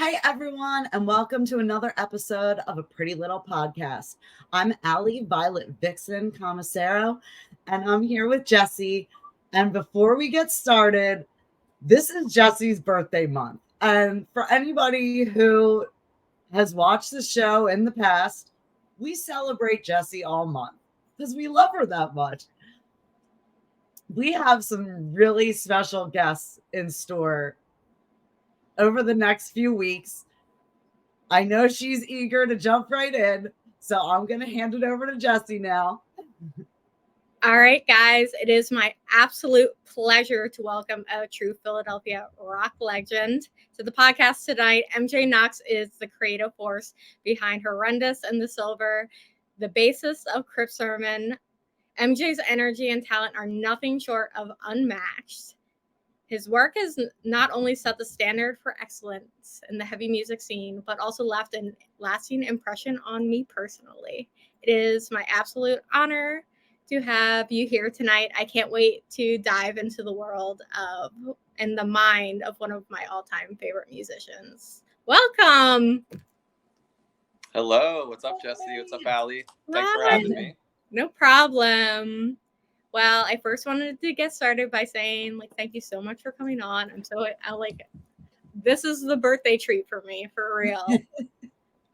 Hi, everyone, and welcome to another episode of A Pretty Little Podcast. I'm Allie Violet Vixen Commissaro, and I'm here with Jesse. And before we get started, this is Jesse's birthday month. And for anybody who has watched the show in the past, we celebrate Jessie all month because we love her that much. We have some really special guests in store over the next few weeks. I know she's eager to jump right in, so I'm going to hand it over to Jessie now. All right, guys, it is my absolute pleasure to welcome a true Philadelphia rock legend to the podcast tonight. MJ Knox is the creative force behind Horrendous and The Silver, the bassist of Crypt Sermon. MJ's energy and talent are nothing short of unmatched. His work has not only set the standard for excellence in the heavy music scene, but also left a lasting impression on me personally. It is my absolute honor to have you here tonight. I can't wait to dive into the world of and the mind of one of my all-time favorite musicians. Welcome. Hello. What's up, Jesse? What's up, Allie? Thanks for having me. No problem. Well, I first wanted to get started by saying, thank you so much for coming on. This is the birthday treat for me, for real.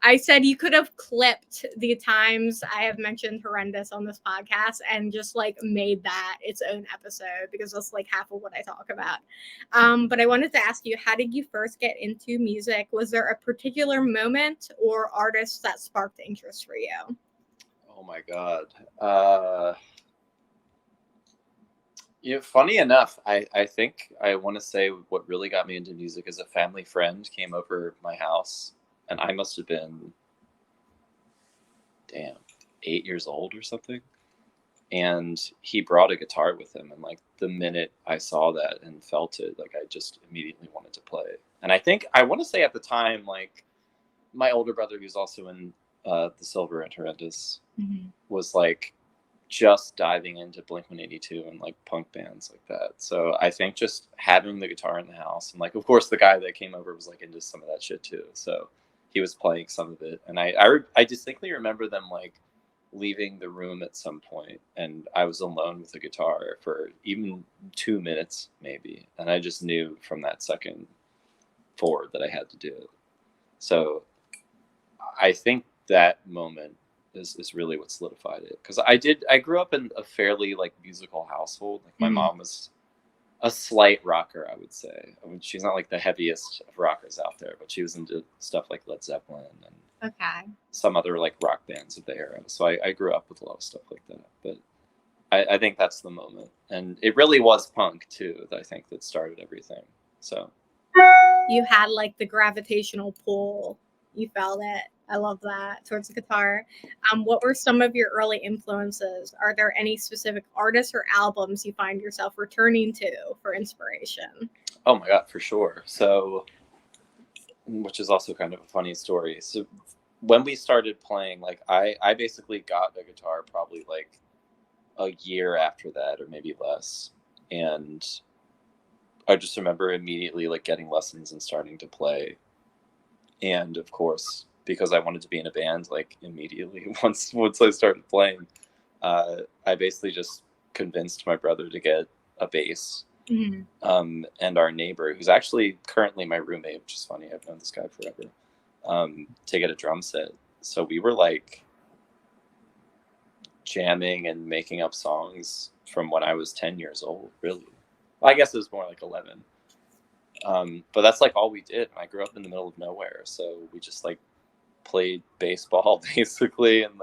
I said you could have clipped the times I have mentioned Horrendous on this podcast and just made that its own episode, because that's half of what I talk about. But I wanted to ask you, how did you first get into music? Was there a particular moment or artist that sparked interest for you? Oh my God. Funny enough, I think I want to say what really got me into music is a family friend came over my house, and I must have been, 8 years old or something. And he brought a guitar with him, and the minute I saw that and felt it, I just immediately wanted to play. And I want to say at the time, my older brother, who's also in The Silver and Horrendous, was just diving into Blink-182 and punk bands like that. So I think just having the guitar in the house, and of course the guy that came over was into some of that shit too. So he was playing some of it, and I distinctly remember them leaving the room at some point, and I was alone with the guitar for even 2 minutes maybe, and I just knew from that second forward that I had to do it. So I think that moment is really what solidified it, because I grew up in a fairly musical household. My mom was a slight rocker, I would say. I mean, she's not the heaviest of rockers out there, but she was into stuff like Led Zeppelin and some other rock bands of the era. So I grew up with a lot of stuff like that. But I think that's the moment, and it really was punk too, I think, that started everything. So you had the gravitational pull. You felt it. I love that, towards the guitar. What were some of your early influences? Are there any specific artists or albums you find yourself returning to for inspiration? Oh my God, for sure. So, which is also kind of a funny story. So when we started playing, I basically got a guitar probably a year after that, or maybe less. And I just remember immediately getting lessons and starting to play. And of course, because I wanted to be in a band immediately once I started playing, I basically just convinced my brother to get a bass. And our neighbor, who's actually currently my roommate, which is funny, I've known this guy forever, to get a drum set. So we were jamming and making up songs from when I was 10 years old, really. Well, I guess it was more 11. But that's all we did. I grew up in the middle of nowhere, so we just played baseball basically, and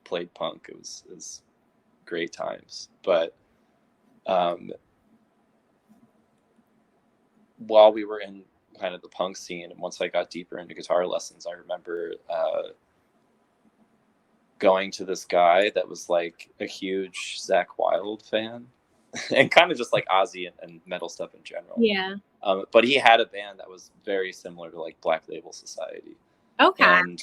played punk. It was great times. But while we were in kind of the punk scene, and once I got deeper into guitar lessons, I remember going to this guy that was a huge Zakk Wylde fan, and kind of just Ozzy and metal stuff in general. Yeah. But he had a band that was very similar to Black Label Society. Okay. And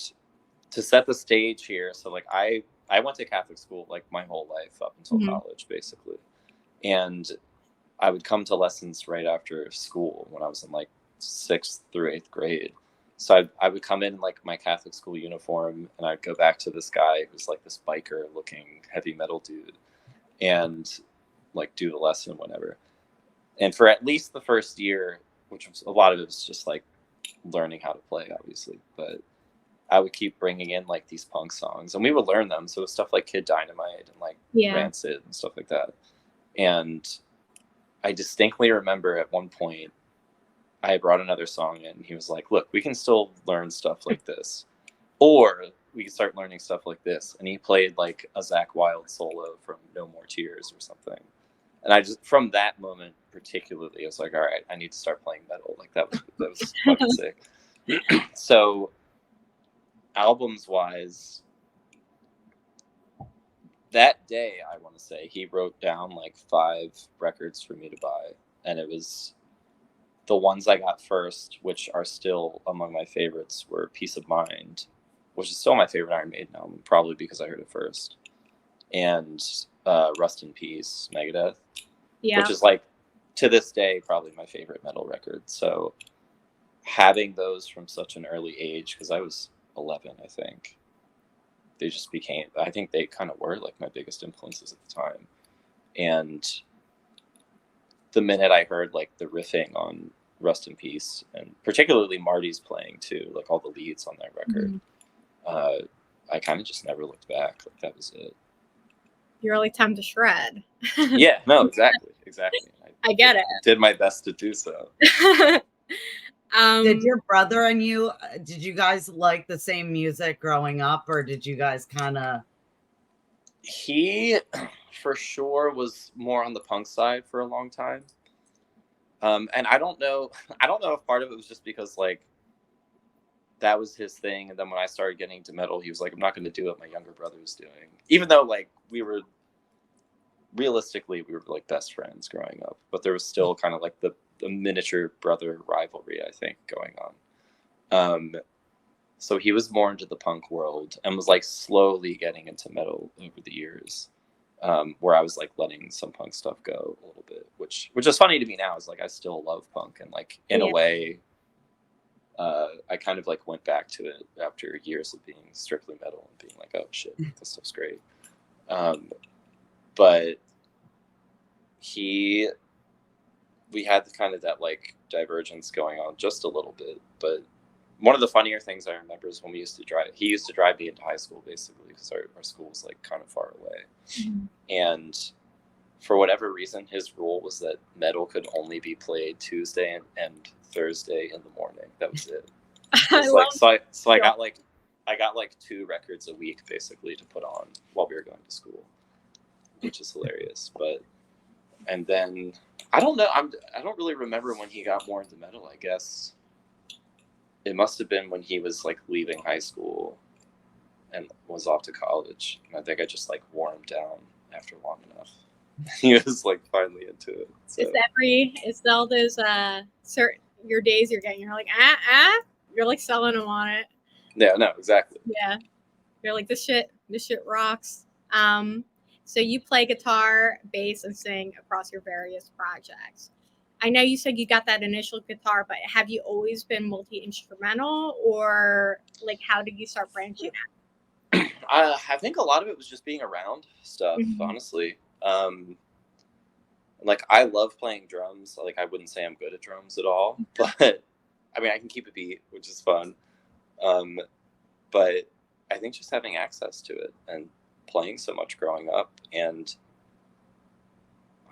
to set the stage here, so I went to Catholic school my whole life up until college, basically. And I would come to lessons right after school when I was in 6th through 8th grade. So I would come in like my Catholic school uniform, and I'd go back to this guy who's like this biker looking heavy metal dude, and like do the lesson whenever. And for at least the first year, which was a lot of it was just like learning how to play, obviously, but I would keep bringing in like these punk songs, and we would learn them. So it was stuff like Kid Dynamite and like Rancid and stuff like that. And I distinctly remember at one point I brought another song in, and he was like, look, we can still learn stuff like this, or we can start learning stuff like this. And he played like a Zakk Wylde solo from No More Tears or something. And I just, from that moment particularly, I was like, all right, I need to start playing metal. Like that was fucking sick. So albums wise, that day, I want to say, he wrote down like 5 records for me to buy. And it was the ones I got first, which are still among my favorites, were Peace of Mind, which is still my favorite Iron Maiden album, probably because I heard it first. And Rust in Peace, Megadeth, which is like, to this day, probably my favorite metal record. So having those from such an early age, because I was 11, I think, they just became, I think they kind of were like my biggest influences at the time. And the minute I heard like the riffing on Rust in Peace, and particularly Marty's playing too, like all the leads on that record, I kind of just never looked back. Like that was it. You're like, time to shred. Yeah, no, exactly. I get it. Did my best to do so. Did your brother and you, did you guys like the same music growing up, or did you guys kind of? He, for sure, was more on the punk side for a long time. And I don't know if part of it was just because like that was his thing, and then when I started getting into metal, he was like, I'm not going to do what my younger brother was doing, even though like we were like best friends growing up, but there was still kind of like the miniature brother rivalry, I think, going on. So he was more into the punk world and was like slowly getting into metal over the years, where I was like letting some punk stuff go a little bit, which is funny to me now. Is like I still love punk, and like in a way, I kind of like went back to it after years of being strictly metal and being like, oh shit, this stuff's great. But we had kind of that like divergence going on just a little bit. But one of the funnier things I remember is when he used to drive me into high school, basically, because our school was like kind of far away. And for whatever reason, his rule was that metal could only be played Tuesday and Thursday in the morning. That was it. I got like 2 records a week basically to put on while we were going to school, which is hilarious. And then I don't know. I don't really remember when he got more into metal. I guess it must have been when he was like leaving high school and was off to college. And I think I just like wore him down after long enough. He was like finally into it. So. Is all those certain your days you're getting? You're like you're like selling them on it. Yeah, no, exactly. Yeah, you're like this shit rocks. So you play guitar, bass, and sing across your various projects. I know you said you got that initial guitar, but have you always been multi-instrumental, or like how did you start branching out? I think a lot of it was just being around stuff, honestly. Like I love playing drums. Like I wouldn't say I'm good at drums at all, but I mean I can keep a beat, which is fun. But I think just having access to it and playing so much growing up, and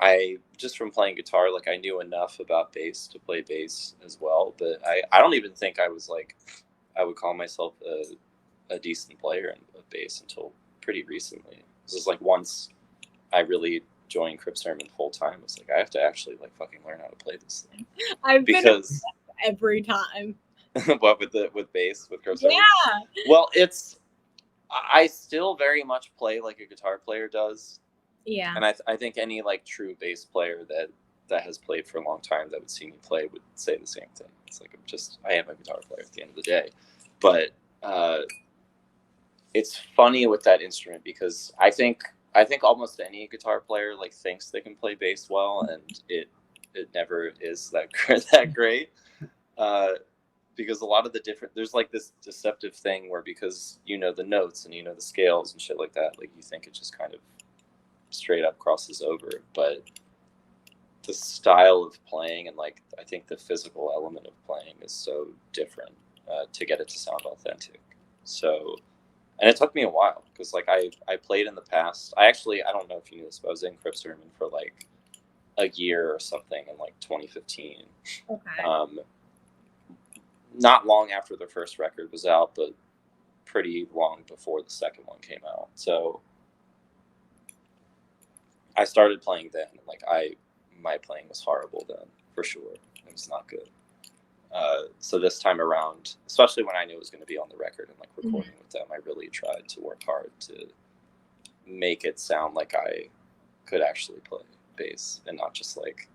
I just from playing guitar, like I knew enough about bass to play bass as well, but I don't even think I was like I would call myself a decent player of bass until pretty recently. This is like once I really joined Crypt Sermon full time, I was like I have to actually like fucking learn how to play this thing. I've been every time. What with bass with Crypt Sermon? Yeah. Well, I still very much play like a guitar player does. Yeah. And I think any like true bass player that has played for a long time that would see me play would say the same thing. It's like I am a guitar player at the end of the day. But it's funny with that instrument because I think almost any guitar player like thinks they can play bass well, and it never is that great. because a lot of the different, there's like this deceptive thing where because you know the notes and you know the scales and shit like that, like you think it just kind of straight up crosses over, but the style of playing and like I think the physical element of playing is so different to get it to sound authentic. So, and it took me a while because like I played in the past. I don't know if you knew this, but I was in Crypt Sermon for like a year or something in like 2015. Okay. Not long after the first record was out, but pretty long before the second one came out. So I started playing then, and like my playing was horrible then, for sure. It was not good. So this time around, especially when I knew it was going to be on the record and like recording with them, I really tried to work hard to make it sound like I could actually play bass and not just like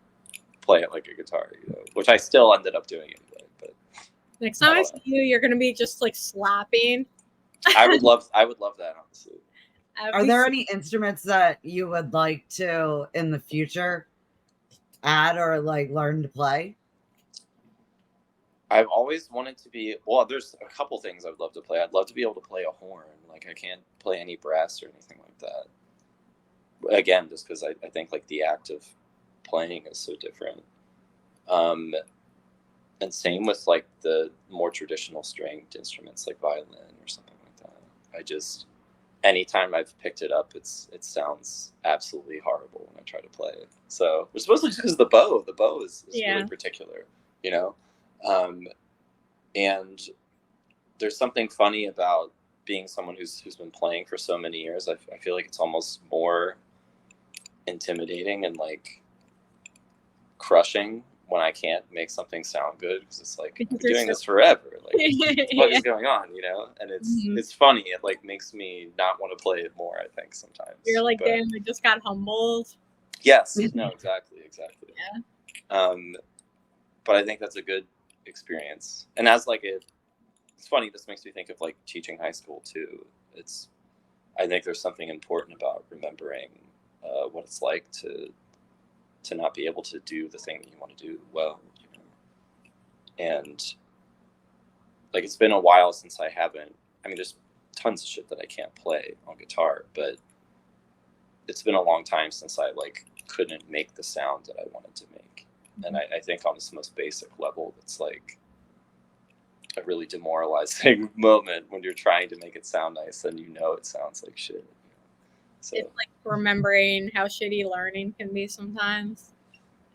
play it like a guitar, you know, which I still ended up doing anyway. But next time I see you, you're going to be just like slapping. I would love that, honestly. Are there any instruments that you would like to in the future add or like learn to play? I've always wanted to be, well, there's a couple things I would love to play. I'd love to be able to play a horn. Like I can't play any brass or anything like that. Again, just because I think like the act of playing is so different. And same with like the more traditional stringed instruments like violin or something like that. Anytime I've picked it up, it sounds absolutely horrible when I try to play it. So it's mostly just because the bow is really particular, you know? And there's something funny about being someone who's been playing for so many years. I feel like it's almost more intimidating and like crushing when I can't make something sound good, because it's like I've been doing this forever. Like what is going on, you know? And it's funny. It like makes me not want to play it more, I think, sometimes. You're like, damn, I just got humbled. Yes. No, exactly. Yeah. But I think that's a good experience. And as like it's funny, this makes me think of like teaching high school too. I think there's something important about remembering what it's like to not be able to do the thing that you want to do well, you know? And like it's been a while since there's tons of shit that I can't play on guitar, but it's been a long time since I like couldn't make the sound that I wanted to make. And I think on this most basic level, it's like a really demoralizing moment when you're trying to make it sound nice and you know it sounds like shit. So it's like remembering how shitty learning can be sometimes.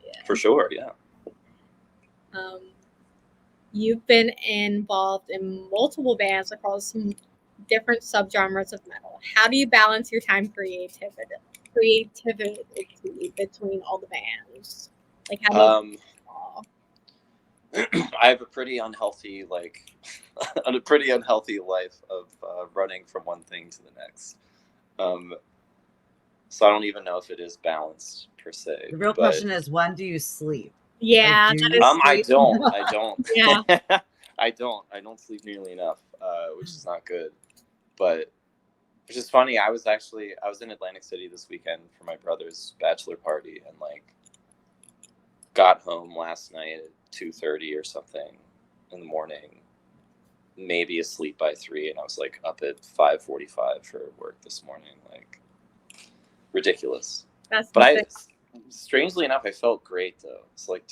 Yeah. For sure, yeah. You've been involved in multiple bands across some different subgenres of metal. How do you balance your time creativity between all the bands? Like how do I have a pretty unhealthy life of running from one thing to the next. So I don't even know if it is balanced per se. The real question is, when do you sleep? Yeah, I don't. Yeah. I don't sleep nearly enough, which is not good. But which is funny. I was in Atlantic City this weekend for my brother's bachelor party, and like got home last night at 2:30 or something in the morning, maybe asleep by 3, and I was like up at 5:45 for work this morning. Like ridiculous. Strangely enough, I felt great though. It's like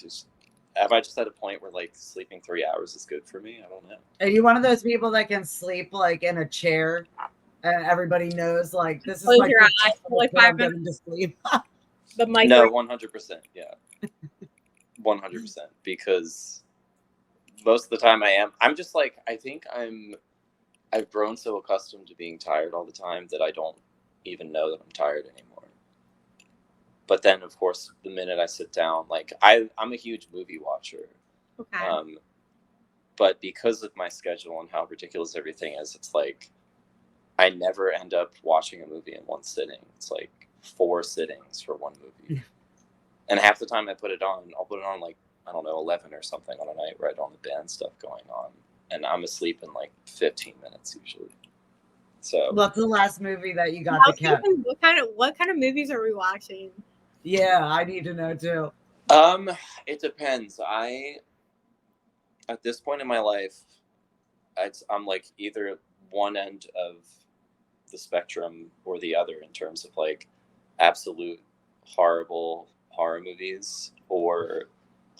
am I just at a point where like sleeping 3 hours is good for me? I don't know. Are you one of those people that can sleep like in a chair and everybody knows like this is close like your eyes for like 5 minutes to sleep? The mic. No, 100%. Yeah. 100%, because most of the time I'm just like, I think I've grown so accustomed to being tired all the time that I don't even know that I'm tired anymore. But then of course the minute I sit down, like I'm a huge movie watcher. Okay. But because of my schedule and how ridiculous everything is, it's like I never end up watching a movie in one sitting. It's like 4 sittings for one movie. And half the time I'll put it on like, I don't know, 11 or something on a night where I don't have band stuff going on. And I'm asleep in like 15 minutes usually. So what's the last movie that you got to catch? What kind of movies are we watching? Yeah, I need to know too. It depends. At this point in my life, I'm like either one end of the spectrum or the other in terms of like absolute horrible horror movies or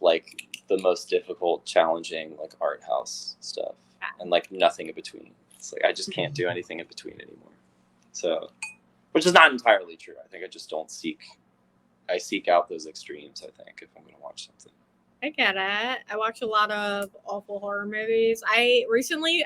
like the most difficult, challenging like art house stuff, and like nothing in between. It's like I just can't do anything in between anymore. So, which is not entirely true. I think I just don't seek out those extremes, I think, if I'm going to watch something. I get it. I watch a lot of awful horror movies. I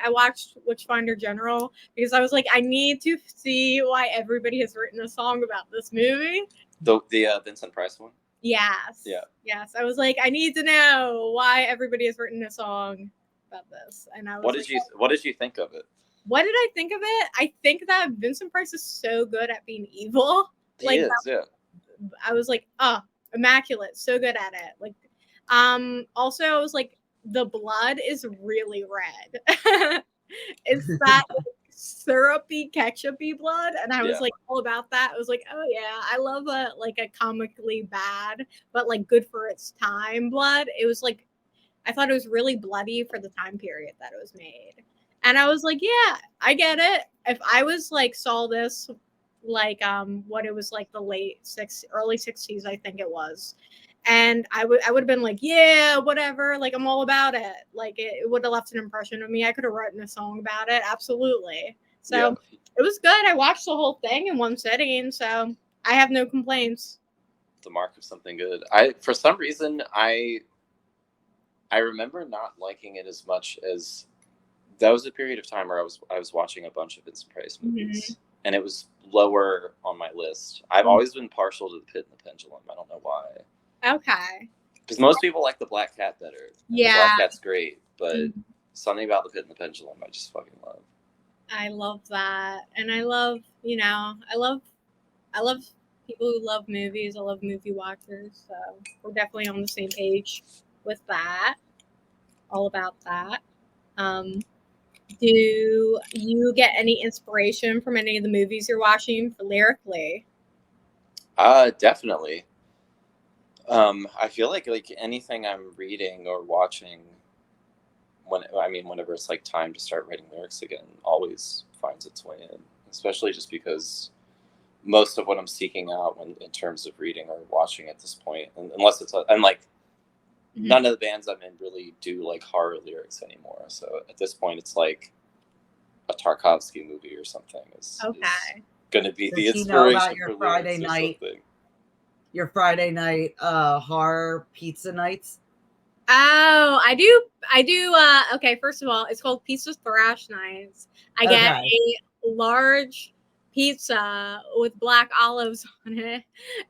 watched Witchfinder General because I was like, I need to see why everybody has written a song about this movie. The Vincent Price one? Yes. Yeah. Yes. I was like, I need to know why everybody has written a song about this. And I was what did you think of it? What did I think of it? I think that Vincent Price is so good at being evil. He is, yeah. I was like, oh, immaculate, so good at it. Like, also I was like, the blood is really red. It's that syrupy, ketchupy blood, and I was like all about that. I was like, oh yeah, I love a comically bad but like good for its time blood. It was like, I thought it was really bloody for the time period that it was made, and I was like, yeah, I get it. If I was like saw this like what it was like the early 60s, I think it was, and I would have been like, yeah, whatever, like I'm all about it. Like it would have left an impression of me. I could have written a song about it, absolutely. So it was good. I watched the whole thing in one sitting, so I have no complaints. The mark of something good. For some reason I remember not liking it as much as that was a period of time where I was watching a bunch of Vincent Price movies, and it was lower on my list. I've always been partial to The Pit and the Pendulum. I don't know why. Okay. Because most people like The Black Cat better. Yeah. The Black Cat's great, but something about The Pit and the Pendulum I just fucking love. I love that. And I love, I love people who love movies. I love movie watchers. So we're definitely on the same page with that. All about that. Do you get any inspiration from any of the movies you're watching for lyrically? Definitely. I feel like anything I'm reading or watching, whenever it's like time to start writing lyrics again, always finds its way in. Especially just because most of what I'm seeking out in terms of reading or watching at this point, unless it's none of the bands I'm in really do like horror lyrics anymore. So at this point, it's like a Tarkovsky movie or something is going to be the inspiration your for Friday lyrics night. or something. Your Friday night horror pizza nights? Oh, I do. Okay, first of all, it's called Pizza Thrash Nights. I get a large pizza with black olives on it,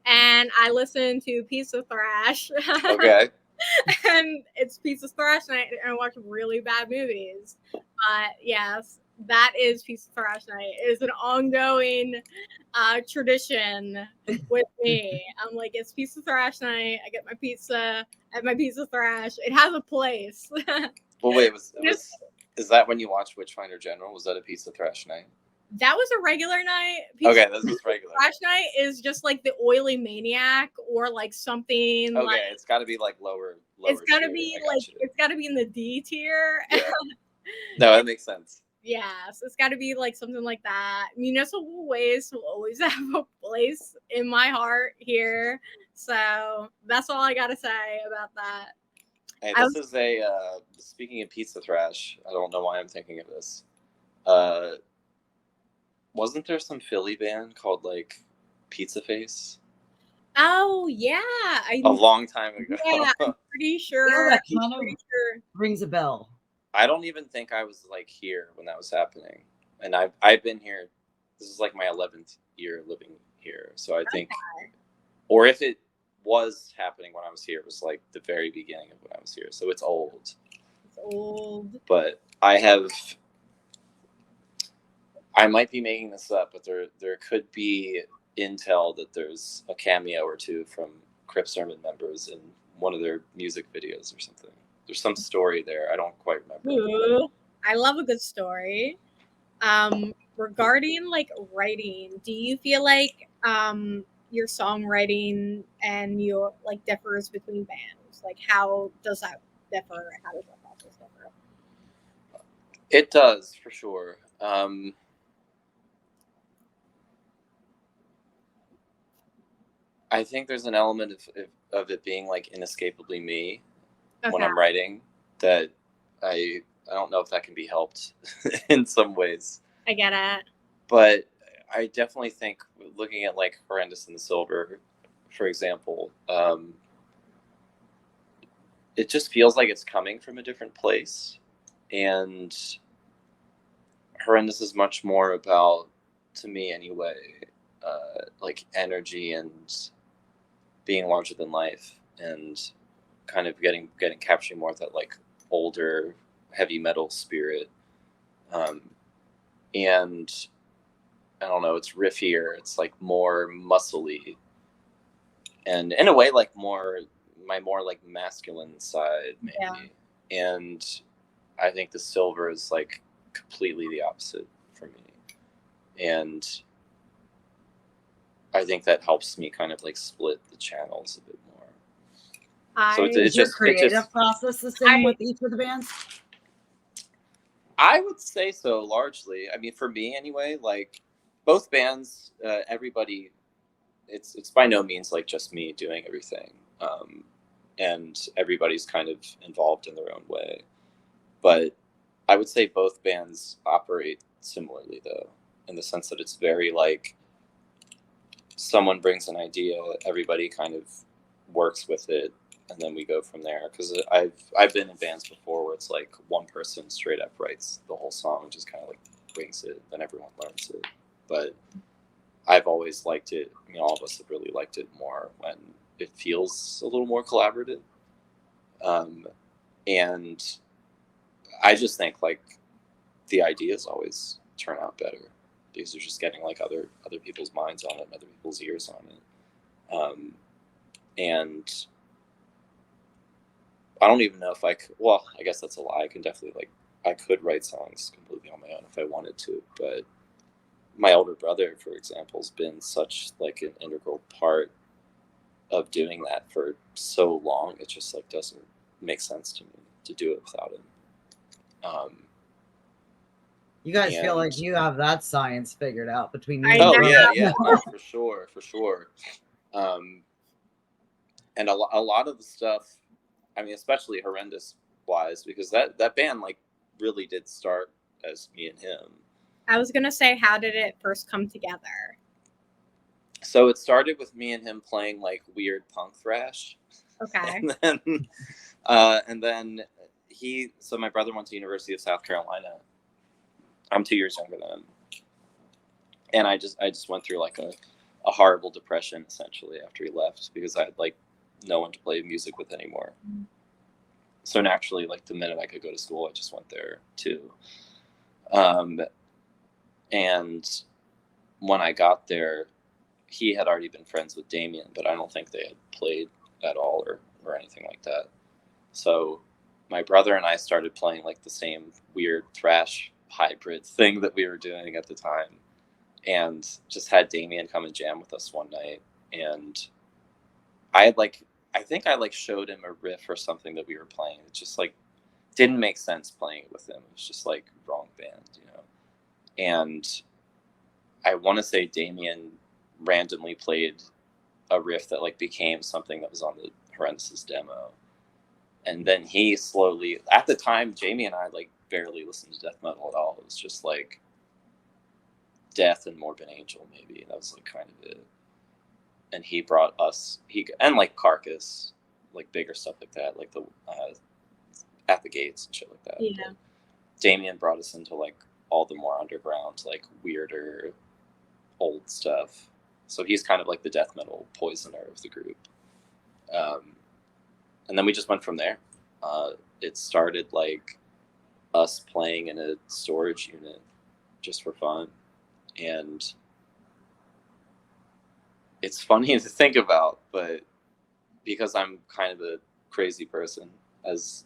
and I listen to Pizza Thrash. Okay. And it's Pizza Thrash Night, and I watch really bad movies. But yes, that is Pizza Thrash Night. It is an ongoing tradition with me. I'm like, it's Pizza Thrash Night. I get my pizza at my Pizza Thrash. It has a place. Well, wait, is that when you watched Witchfinder General? Was that a Pizza Thrash Night? That was a regular night. Okay, this was regular. Thrash Night is just like the Oily Maniac or like something. Okay, it's got to be like lower. It's got to be it's got to be in the D tier. Yeah. No, that makes sense. Yes, it's got to be like something like that. Municipal Waste will always have a place in my heart here. So that's all I got to say about that. Hey, this is speaking of Pizza Thrash, I don't know why I'm thinking of this. Wasn't there some Philly band called like Pizza Face? Oh yeah, a long time ago. Yeah, I'm pretty sure. Yeah, that kind of rings a bell. I don't even think I was like here when that was happening, and I've been here. This is like my 11th year living here, so I think, or if it was happening when I was here, it was like the very beginning of when I was here. So it's old. It's old. But I might be making this up, but there could be intel that there's a cameo or two from Crypt Sermon members in one of their music videos or something. There's some story there. I don't quite remember. Ooh, I love a good story. Regarding like writing, do you feel like your songwriting and your like differs between bands? Like how does that differ? How does that process It does, for sure. I think there's an element of it being like inescapably me when I'm writing that I don't know if that can be helped in some ways. I get it. But I definitely think looking at like Horrendous and the Silver, for example, it just feels like it's coming from a different place. And Horrendous is much more about, to me anyway, like energy and being larger than life, and kind of getting capturing more of that like older heavy metal spirit. And I don't know, it's riffier, it's like more muscly, and in a way like my more like masculine side maybe. Yeah. And I think the Silver is like completely the opposite for me, and I think that helps me kind of like split the channels a bit more. So it's your creative process the same with each of the bands? I would say so, largely. I mean, for me anyway, like both bands, everybody, it's by no means like just me doing everything, and everybody's kind of involved in their own way. But I would say both bands operate similarly, though, in the sense that it's very like someone brings an idea, everybody kind of works with it, and then we go from there. Because I've been in bands before where it's like one person straight up writes the whole song and just kind of like brings it, then everyone learns it. But I've always liked it. I mean, all of us have really liked it more when it feels a little more collaborative. And I just think like the ideas always turn out better because they're just getting like other people's minds on it, and other people's ears on it. And I don't even know if I could, well, I guess that's a lie. I can definitely like, I could write songs completely on my own if I wanted to, but my older brother, for example, has been such like an integral part of doing that for so long. It just like doesn't make sense to me to do it without him. You guys feel like you have that science figured out between you. Oh yeah, no, for sure. And a lot of the stuff, I mean, especially Horrendous wise, because that band like really did start as me and him. I was gonna say, how did it first come together? So it started with me and him playing like weird punk thrash. Okay. And then so my brother went to University of South Carolina. I'm 2 years younger than him. And I just went through like a horrible depression essentially after he left, because I had like no one to play music with anymore. So naturally, like the minute I could go to school, I just went there too. And when I got there, he had already been friends with Damien, but I don't think they had played at all or anything like that. So my brother and I started playing like the same weird thrash hybrid thing that we were doing at the time, and just had Damien come and jam with us one night. And I think I showed him a riff or something that we were playing. It just like didn't make sense playing it with him. It was just like wrong band, you know. And I want to say Damien randomly played a riff that like became something that was on the Horrendous demo. And then he slowly, at the time, Jamie and I like barely listened to death metal at all. It was just like Death and Morbid Angel, maybe. That was like kind of it. And he brought us, and like Carcass, like bigger stuff like that, like the At the Gates and shit like that. Yeah. But Damien brought us into like all the more underground, like weirder, old stuff. So he's kind of like the death metal poisoner of the group. And then we just went from there. It started like us playing in a storage unit just for fun. And it's funny to think about, but because I'm kind of a crazy person, as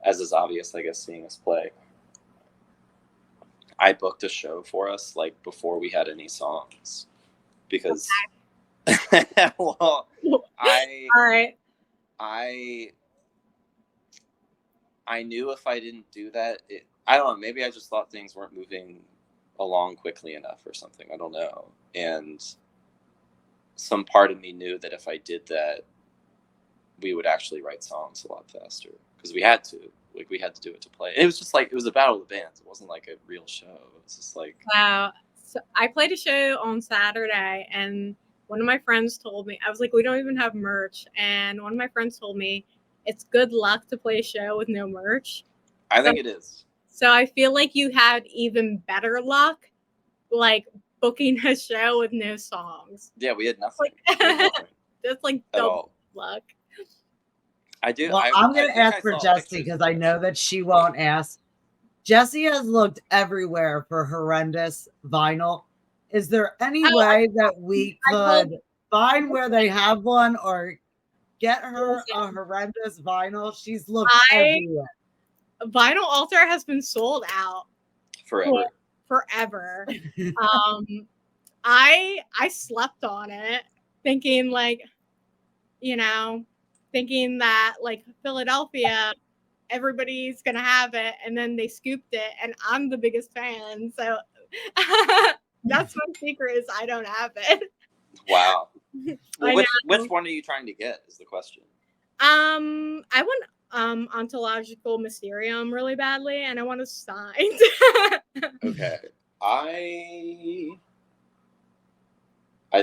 is obvious, I guess, seeing us play, I booked a show for us like before we had any songs, because well, All right. I knew if I didn't do that, I don't know, maybe I just thought things weren't moving along quickly enough or something. I don't know. And some part of me knew that if I did that, we would actually write songs a lot faster, because we had to. Like, we had to do it to play. And it was just like, it was a battle of the bands. It wasn't like a real show. It was just like, wow. So I played a show on Saturday, and one of my friends told me, I was like, we don't even have merch. And one of my friends told me, it's good luck to play a show with no merch. I think it is. So I feel like you had even better luck, like booking a show with no songs. Yeah, we had nothing. That's like at double all. luck. I do. Well, I'm going to ask for Jessie, because I know that she won't ask. Jessie has looked everywhere for Horrendous vinyl. Is there any way that we could find where they have one, or get her a Horrendous vinyl? She's looked everywhere. Vinyl Altar has been sold out forever. I slept on it, thinking like, thinking that like Philadelphia, everybody's gonna have it, and then they scooped it, and I'm the biggest fan, so that's my secret, is I don't have it. Wow. Well, which one are you trying to get is the question. I want Ontological Mysterium really badly, and I want to sign. Okay. I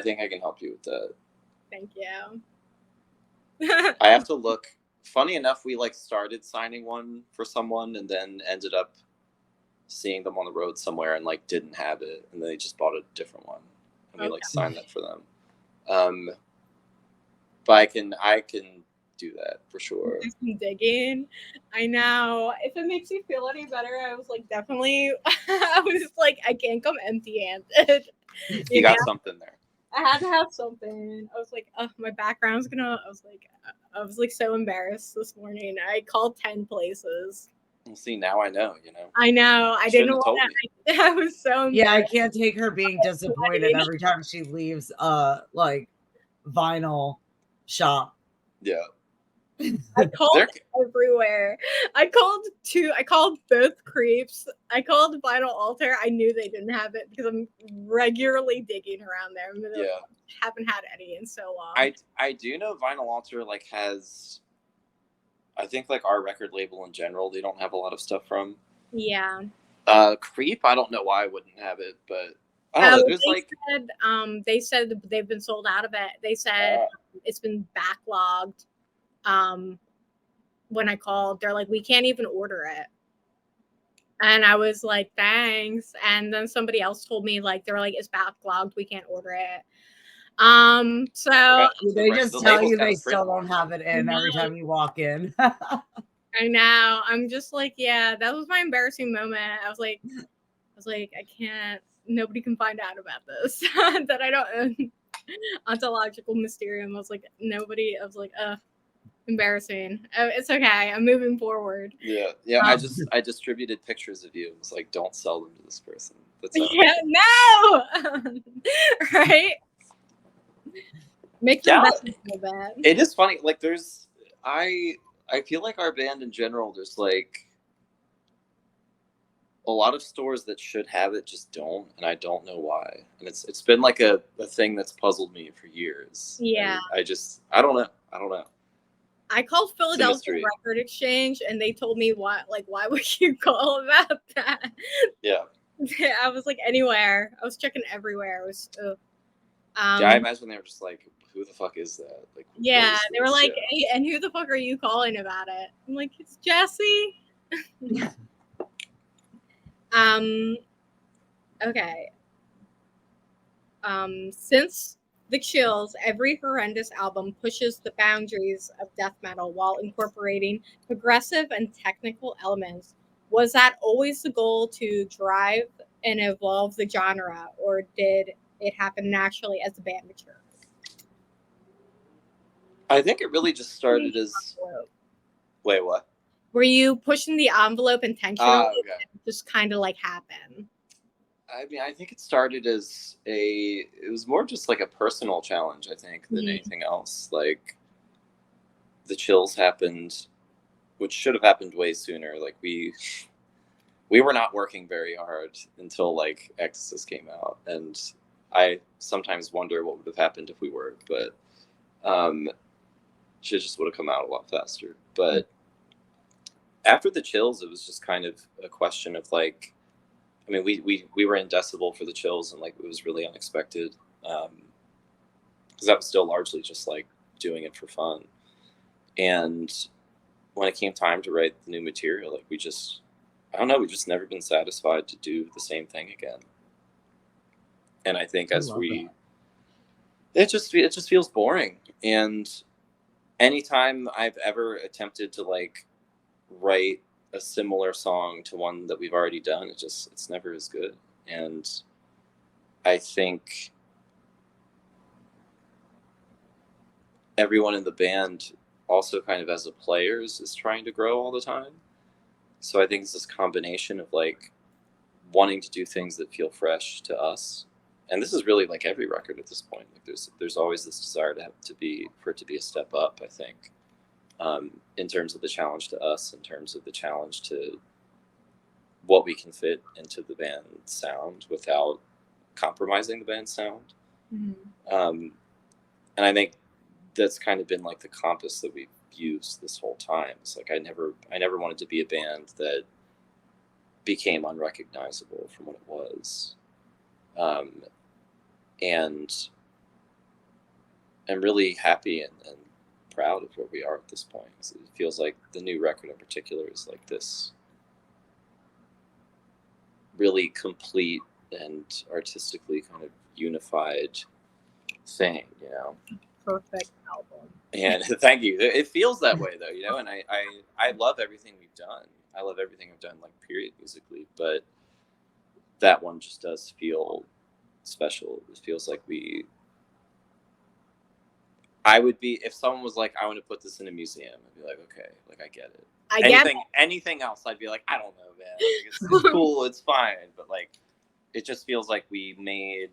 think I can help you with that. Thank you. I have to look. Funny enough, we like started signing one for someone, and then ended up seeing them on the road somewhere and like didn't have it, and they just bought a different one, and we like signed that for them. But I can do that for sure. I'm digging. I know. If it makes you feel any better, I was like, definitely. I was like, I can't come empty-handed. You got something there. I had to have something. I was like, oh, my background's gonna. I was like so embarrassed this morning. I called 10 places. Well, see, now I know. I know. I didn't want to. I was so embarrassed. Yeah, I can't take her being disappointed every time she leaves like vinyl shop. Yeah. I called everywhere. I called both Creeps. I called Vinyl Altar. I knew they didn't have it because I'm regularly digging around there. Yeah. Haven't had any in so long. I do know Vinyl Altar like has, I think like our record label in general, they don't have a lot of stuff from. Yeah. Creep, I don't know why I wouldn't have it, but I don't know. There's they said they've been sold out of it. They said it's been backlogged. When I called, they're like, we can't even order it. And I was like, thanks. And then somebody else told me, like, they were like, it's backlogged, we can't order it. So they just tell you they still don't have it in every time you walk in. I know. I'm just like, yeah, that was my embarrassing moment. I was like, I can't, nobody can find out about this. That I don't own Ontological Mysterium. I was like, nobody, I was like, embarrassing. It's okay. I'm moving forward. Yeah. I distributed pictures of you. It was like, don't sell them to this person. That's no. Right. Make them feel bad. It is funny. Like there's, I feel like our band in general, there's like a lot of stores that should have it just don't, and I don't know why. And it's been like a thing that's puzzled me for years. Yeah. And I don't know. I called Philadelphia Record Exchange, and they told me why would you call about that? Yeah. I was like, anywhere. I was checking everywhere. It was. Yeah, I imagine they were just like, who the fuck is that? Like, yeah, they were like, hey, and who the fuck are you calling about it? I'm like, it's Jessie. Okay. Since The Chills, every Horrendous album pushes the boundaries of death metal while incorporating progressive and technical elements. Was that always the goal, to drive and evolve the genre, or did it happen naturally as the band matured? I think it really just started as... Wait, what? Were you pushing the envelope intentionally? Okay. Just kind of like happened? I mean, I think it started as it was more just like a personal challenge, I think, than anything else. Like, The Chills happened, which should have happened way sooner. Like, we we were not working very hard until like Ecdysis came out, and I sometimes wonder what would have happened if we were, but shit just would have come out a lot faster. But after the Chills, it was just kind of a question of like, I mean, we were in Decibel for the Chills, and like it was really unexpected, because that was still largely just like doing it for fun. And when it came time to write the new material, like we just never been satisfied to do the same thing again. And I think it just feels boring. And anytime I've ever attempted to like write a similar song to one that we've already done, it's never as good. And I think everyone in the band also kind of as a players is trying to grow all the time. So I think it's this combination of like wanting to do things that feel fresh to us. And this is really like every record at this point. Like there's always this desire for it to be a step up, I think. In terms of the challenge to us, in terms of the challenge to what we can fit into the band's sound without compromising the band's sound. Mm-hmm. And I think that's kind of been like the compass that we've used this whole time. It's like I never wanted to be a band that became unrecognizable from what it was. And I'm really happy and proud of where we are at this point. It feels like the new record in particular is like this really complete and artistically kind of unified thing, you know. Perfect album. And thank you. It feels that way though, you know, and I love everything we've done. I love everything I've done, like period musically, but that one just does feel special. It feels like I would be, if someone was like, I want to put this in a museum, I'd be like, okay, like I get it. Anything else, I'd be like, I don't know, man. Like, it's cool, it's fine, but like, it just feels like we made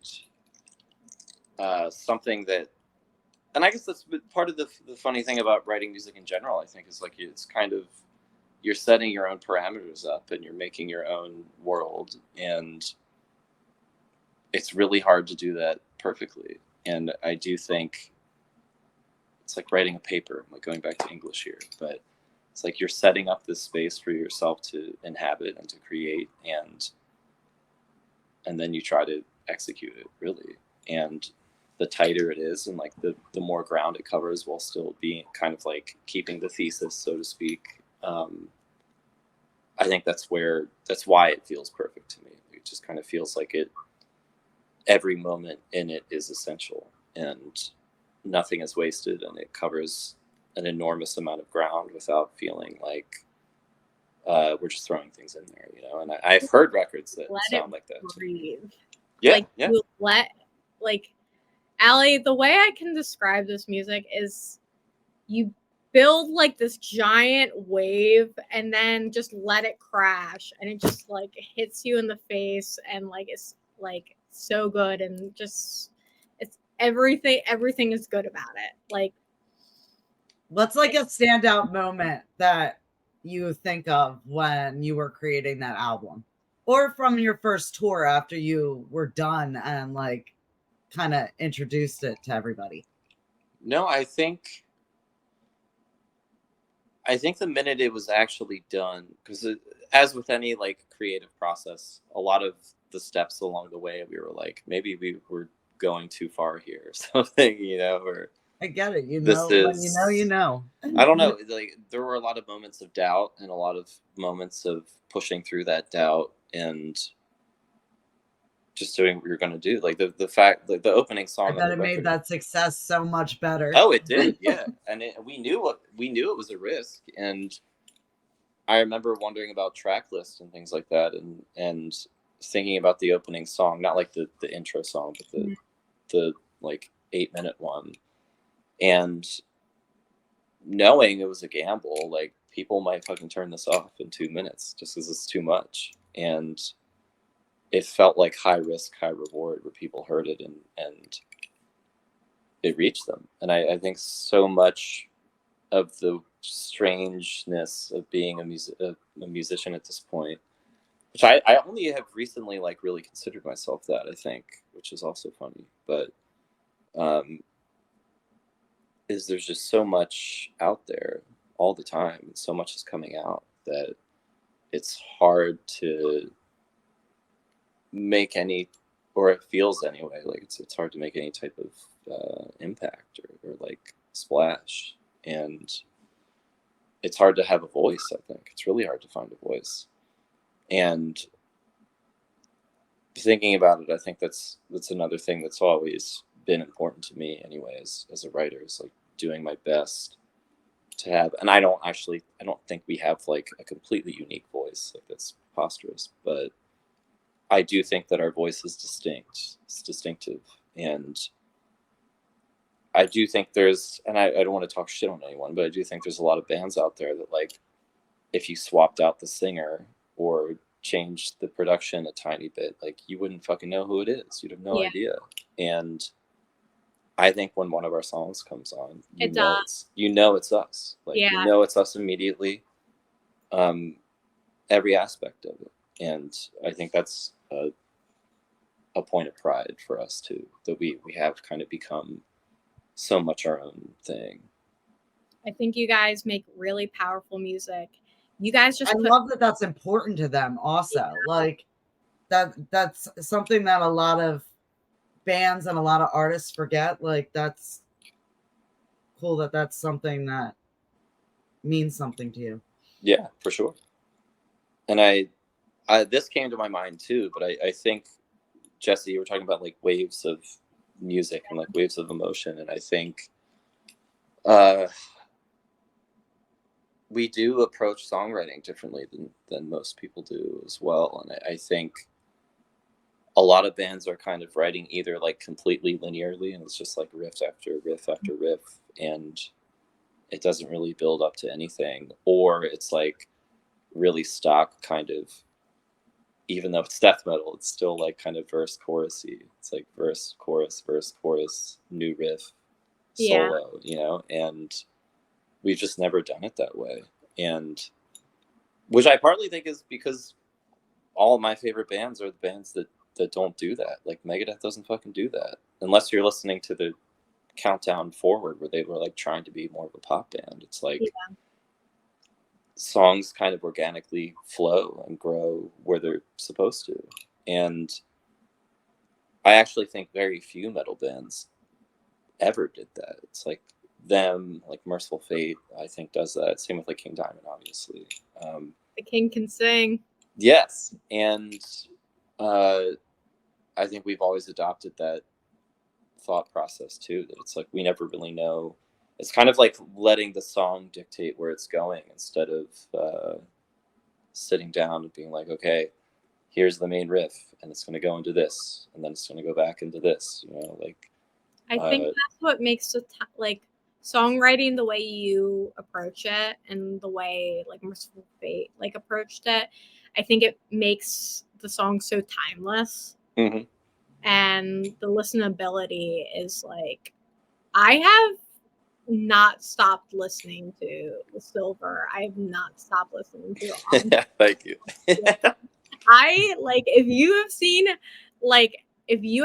something that, and I guess that's part of the funny thing about writing music in general. I think is like it's kind of you're setting your own parameters up and you're making your own world, and it's really hard to do that perfectly. And I do think it's like writing a paper, like going back to English here, but it's like you're setting up this space for yourself to inhabit and to create, and then you try to execute it really. And the tighter it is and like the more ground it covers while still being kind of like keeping the thesis, so to speak. I think that's why it feels perfect to me. It just kind of feels like every moment in it is essential and nothing is wasted, and it covers an enormous amount of ground without feeling like we're just throwing things in there, you know. And I've heard records that sound like that. Breathe. Yeah, like, yeah. You let, like, Allie, the way I can describe this music is you build like this giant wave and then just let it crash, and it just like hits you in the face, and like it's like so good, and just it's everything is good about it. Like, what's like a standout moment that you think of when you were creating that album, or from your first tour after you were done and like kind of introduced it to everybody? No, I think the minute it was actually done, because as with any like creative process, a lot of the steps along the way, we were like, maybe we were going too far here or something, you know, or I get it. You know, when you know. I don't know. Like there were a lot of moments of doubt and a lot of moments of pushing through that doubt and just doing what we were going to do. Like the fact, like the opening song. I bet it made that success so much better. Oh, it did. Yeah. And we knew it was a risk. And I remember wondering about track lists and things like that. And thinking about the opening song, not like the intro song, but the like 8-minute one. And knowing it was a gamble, like people might fucking turn this off in 2 minutes just because it's too much. And it felt like high risk, high reward where people heard it and it reached them. And I think so much of the strangeness of being a musician at this point which I only have recently like really considered myself that, I think, which is also funny. But is there's just so much out there all the time, and so much is coming out that it's hard to make any, or it feels anyway, like it's hard to make any type of impact or like splash, and it's hard to have a voice. I think it's really hard to find a voice. And thinking about it, I think that's another thing that's always been important to me anyways as a writer, is like doing my best to have, and I don't think we have like a completely unique voice, like that's preposterous, but I do think that our voice is distinct. It's distinctive. And I do think there's, and I don't want to talk shit on anyone, but I do think there's a lot of bands out there that, like, if you swapped out the singer or changed the production a tiny bit, like, you wouldn't fucking know who it is. You'd have no idea. And I think when one of our songs comes on, you know it's us. Like, you know it's us immediately. Every aspect of it. And I think that's a point of pride for us too, that we have kind of become so much our own thing. I think you guys make really powerful music. You guys just love that that's important to them also. Like that's something that a lot of bands and a lot of artists forget. Like, that's cool that that's something that means something to you. Yeah, for sure. And I this came to my mind too, but I think, Jesse, you were talking about like waves of music and like waves of emotion, and I think we do approach songwriting differently than most people do as well. And I think a lot of bands are kind of writing either like completely linearly, and it's just like riff after riff after riff, and it doesn't really build up to anything, or it's like really stock kind of, even though it's death metal, it's still like kind of verse chorusy. It's like verse chorus, new riff, solo, you know, and we've just never done it that way. And which I partly think is because all of my favorite bands are the bands that don't do that. Like Megadeth doesn't fucking do that, unless you're listening to the Countdown Forward, where they were like trying to be more of a pop band. It's like songs kind of organically flow and grow where they're supposed to. And I actually think very few metal bands ever did that. It's like them, like Merciful Fate, I think does that. Same with like King Diamond, obviously. The King can sing. Yes. And I think we've always adopted that thought process too, that it's like we never really know. It's kind of like letting the song dictate where it's going, instead of sitting down and being like, okay, here's the main riff, and it's going to go into this, and then it's going to go back into this. You know, like I think that's what makes like songwriting, the way you approach it, and the way like Merciful Fate like approached it. I think it makes the song so timeless, and the listenability is like, I have not stopped listening to The Silver. I have not stopped listening to it. Thank you. I like, if you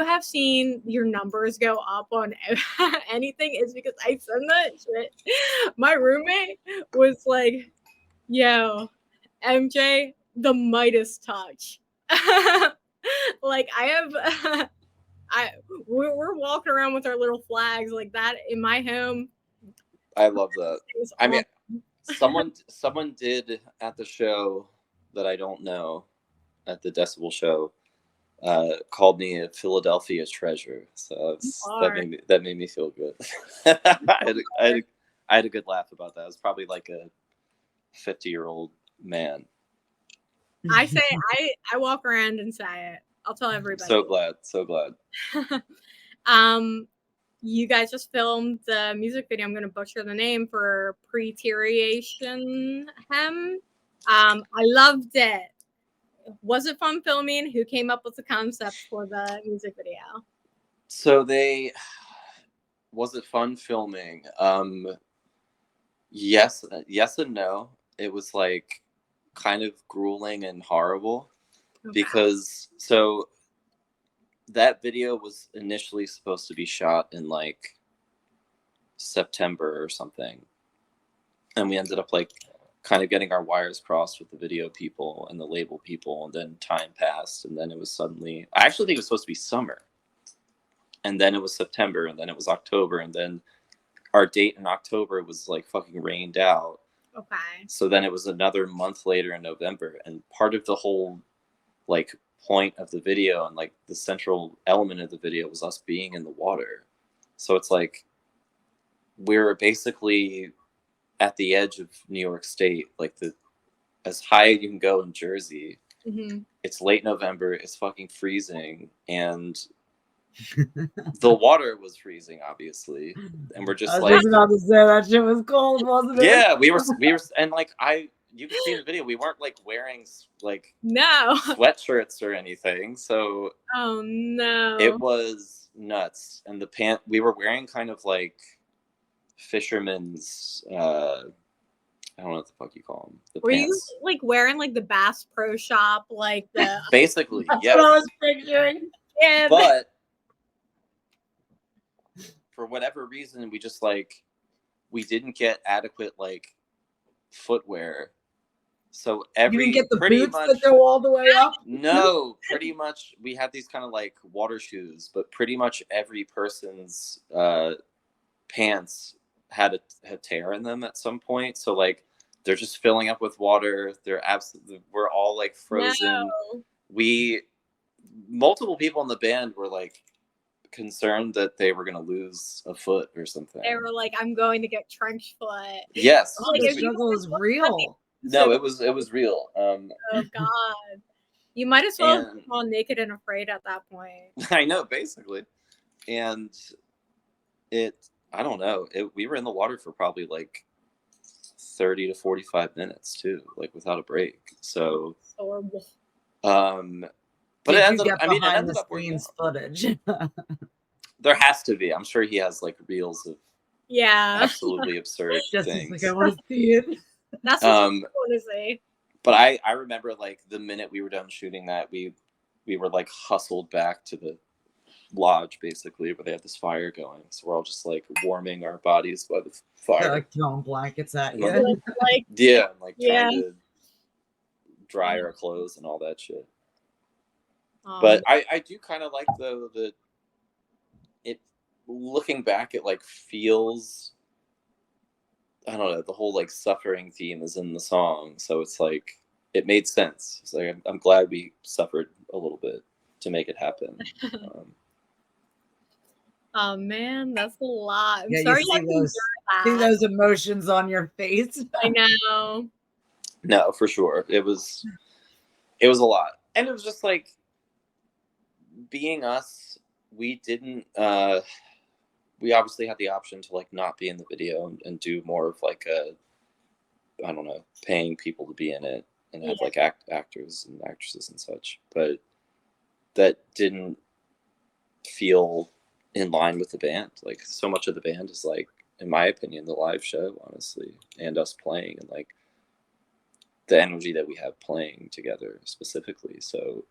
have seen your numbers go up on anything, it's because I send that shit. My roommate was like, yo, MJ, the Midas touch. Like, we're walking around with our little flags like that in my home. I love that. I mean, someone did at the show that I don't know, at the Decibel show, called me a Philadelphia treasure. So that made me feel good. I had a good laugh about that. I was probably like a 50-year-old man. I say I walk around and say it. I'll tell everybody. So glad. You guys just filmed the music video. I'm going to butcher the name, for Preteriation Hem. I loved it. Was it fun filming? Who came up with the concept for the music video? So was it fun filming? Yes and no. It was like kind of grueling and horrible. because so that video was initially supposed to be shot in like September or something, and we ended up like kind of getting our wires crossed with the video people and the label people, and then time passed, and then it was suddenly, I actually think it was supposed to be summer, and then it was September, and then it was October, and then our date in October was like fucking rained out. Okay. So then it was another month later in November, and part of the whole like point of the video and like the central element of the video was us being in the water. So it's like we're basically at the edge of New York State, like the as high as you can go in Jersey. Mm-hmm. It's late November, it's fucking freezing, and the water was freezing, obviously, and we're just I was like, just about to say that shit was cold, wasn't it? yeah, we were, and like you can see in the video, we weren't like wearing like No. sweatshirts or anything, so Oh no. it was nuts. And the we were wearing kind of like fisherman's, I don't know what the fuck you call them. The Were pants. you like wearing like the Bass Pro Shop, like the Basically, That's yes. what I was picturing. yeah, But for whatever reason, we just like we didn't get adequate like footwear. So You every didn't get the pretty boots much that go all the way up? no, pretty much we had these kind of like water shoes, but pretty much every person's pants had a tear in them at some point. So like they're just filling up with water. They're absolutely, we're all like frozen. no. Multiple people in the band were like concerned that they were going to lose a foot or something. They were like, I'm going to get trench foot. Yes. Oh, Like, the if you- struggle is real. No, it was real. Oh god. You might as well have And- gone naked and afraid at that point. I know, basically. And I don't know. We were in the water for probably like 30 to 45 minutes too, like without a break. So, Horrible. but Did it you ended up, get I mean, it behind ended the up working scenes out. footage? There has to be. I'm sure he has like reels of Yeah. absolutely absurd Just things. like I want to see it. That's what I want to say. But I remember like the minute we were done shooting that, we were like hustled back to the lodge basically where they had this fire going. So we're all just like warming our bodies by the They're fire. like throwing blankets at Yeah. you. Like, Yeah, and like Yeah. trying to dry our clothes and all that shit. um, But I do kind of like though that it, looking back, it like feels, I don't know, the whole like suffering theme is in the song, so it's like it made sense. It's like I'm glad we suffered a little bit to make it happen. oh man, that's a lot. I'm Yeah, sorry you you had to endure see that. those emotions on your face. I know. No, for sure, it was a lot, and it was just like being us. We didn't. We obviously had the option to like not be in the video and do more of like a, I don't know, paying people to be in it and have like actors and actresses and such, but that didn't feel in line with the band. Like so much of the band is like, in my opinion, the live show, honestly, and us playing and like the energy that we have playing together specifically. So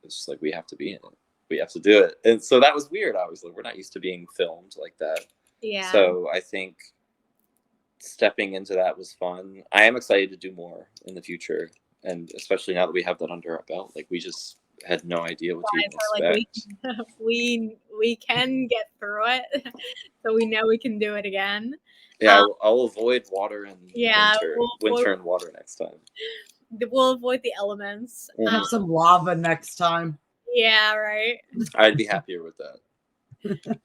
it's just like we have to be in it. We have to do it. And so that was weird, obviously. We're not used to being filmed like that. Yeah. So I think stepping into that was fun. I am excited to do more in the future. And especially now that we have that under our belt, like we just had no idea what to even expect. Like we can get through it, so we know we can do it again. Yeah, I'll avoid water and Yeah, winter and water next time. We'll avoid the elements. Have some lava next time. Yeah, right. I'd be happier with that.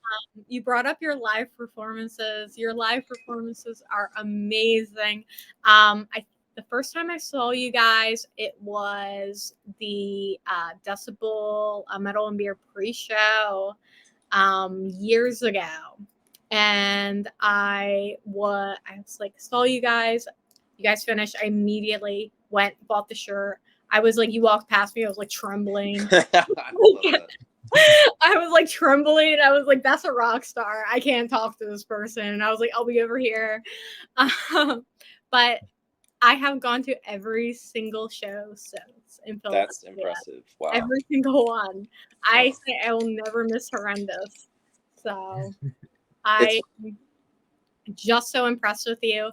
You brought up your live performances. Your live performances are amazing. The first time I saw you guys, it was the Decibel Metal and Beer pre-show years ago, and I was like, saw you guys. You guys finished. I immediately went, bought the shirt. I was like, you walked past me. I was like trembling. I love that. I was like trembling. I was like, that's a rock star. I can't talk to this person. And I was like, I'll be over here. But I have gone to every single show since in Philadelphia. That's impressive. Wow. Every single one. I say I will never miss Horrendous. So I'm just so impressed with you.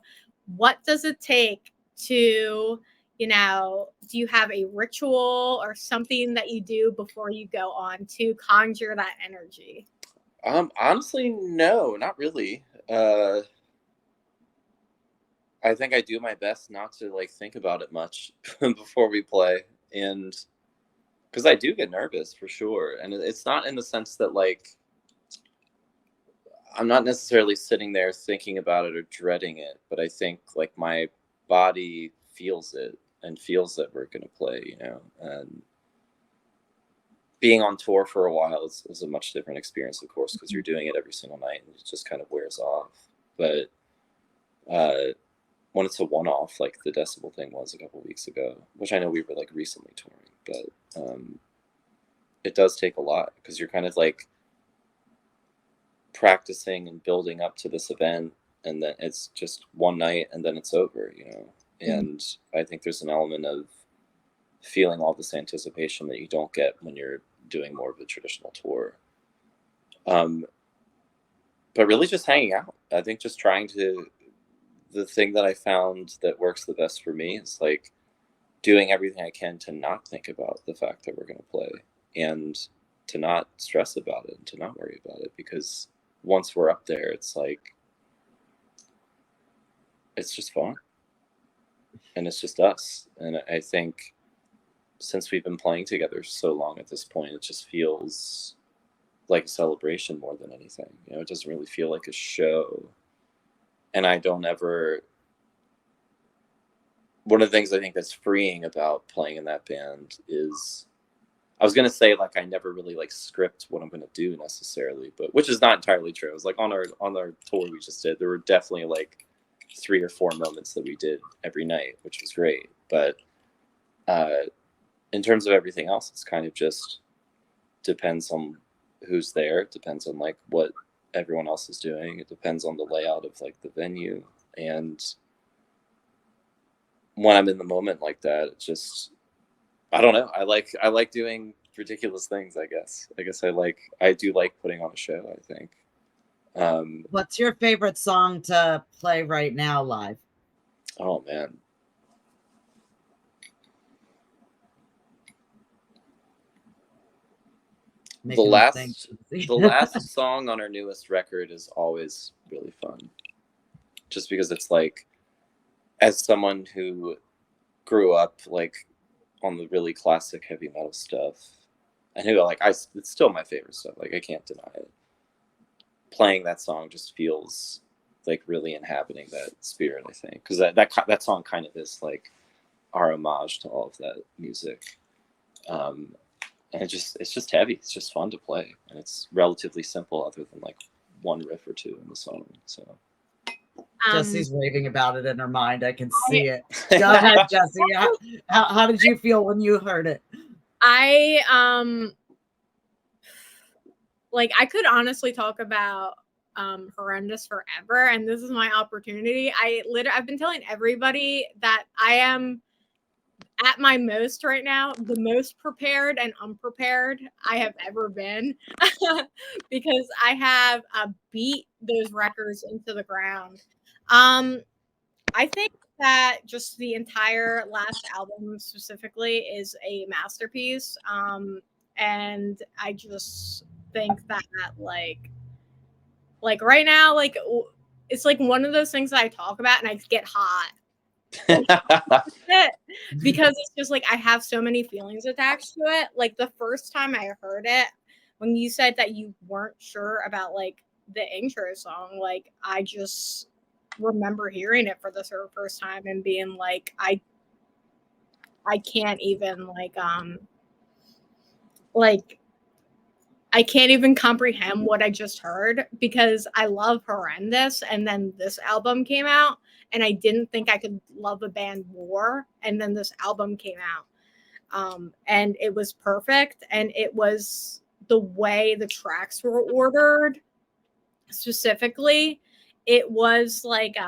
What does it take to, do you have a ritual or something that you do before you go on to conjure that energy? Honestly, no, not really. I think I do my best not to like think about it much before we play, and because I do get nervous for sure, and it's not in the sense that like I'm not necessarily sitting there thinking about it or dreading it, but I think like my body feels it and feels that we're gonna play, and being on tour for a while is a much different experience, of course, because you're doing it every single night and it just kind of wears off. But when it's a one-off, like the Decibel thing was a couple of weeks ago, which I know we were like recently touring, but it does take a lot because you're kind of like practicing and building up to this event, and then it's just one night and then it's over, and I think there's an element of feeling all this anticipation that you don't get when you're doing more of a traditional tour. But really just hanging out. I think just the thing that I found that works the best for me is like doing everything I can to not think about the fact that we're going to play and to not stress about it and to not worry about it, because once we're up there, it's like, it's just fun and it's just us. And I think since we've been playing together so long at this point, it just feels like a celebration more than anything. It doesn't really feel like a show. And I don't ever, one of the things I think that's freeing about playing in that band is, I was going to say like I never really like script what I'm going to do necessarily, but which is not entirely true. It was like on our tour we just did, there were definitely like 3 or 4 moments that we did every night, which was great. But in terms of everything else, it's kind of just depends on who's there. It depends on like what everyone else is doing. It depends on the layout of like the venue. And when I'm in the moment like that, it's just, I don't know. I like doing ridiculous things, I guess. I do like putting on a show, I think. What's your favorite song to play right now live? Oh man. The last song on our newest record is always really fun, just because it's like, as someone who grew up like on the really classic heavy metal stuff, and who like it's still my favorite stuff, like I can't deny it, playing that song just feels like really inhabiting that spirit, I think, because that song kind of is like our homage to all of that music. And it's just heavy. It's just fun to play, and it's relatively simple, other than like one riff or two in the song. So Jesse's raving about it in her mind. I can see it. Go ahead, Jesse. How did you feel when you heard it? I could honestly talk about Horrendous forever, and this is my opportunity. I've been telling everybody that I am at my most right now, the most prepared and unprepared I have ever been, because I have beat those records into the ground. I think that just the entire last album specifically is a masterpiece. And I just think that like right now, like it's like one of those things that I talk about and I get hot. Because it's just like I have so many feelings attached to it. Like the first time I heard it, when you said that you weren't sure about like the intro song, like I just remember hearing it for the first time and being like, I can't even I can't even comprehend what I just heard, because I love Horrendous, and then this album came out and I didn't think I could love a band more, and then this album came out, and it was perfect, and it was the way the tracks were ordered specifically. It was like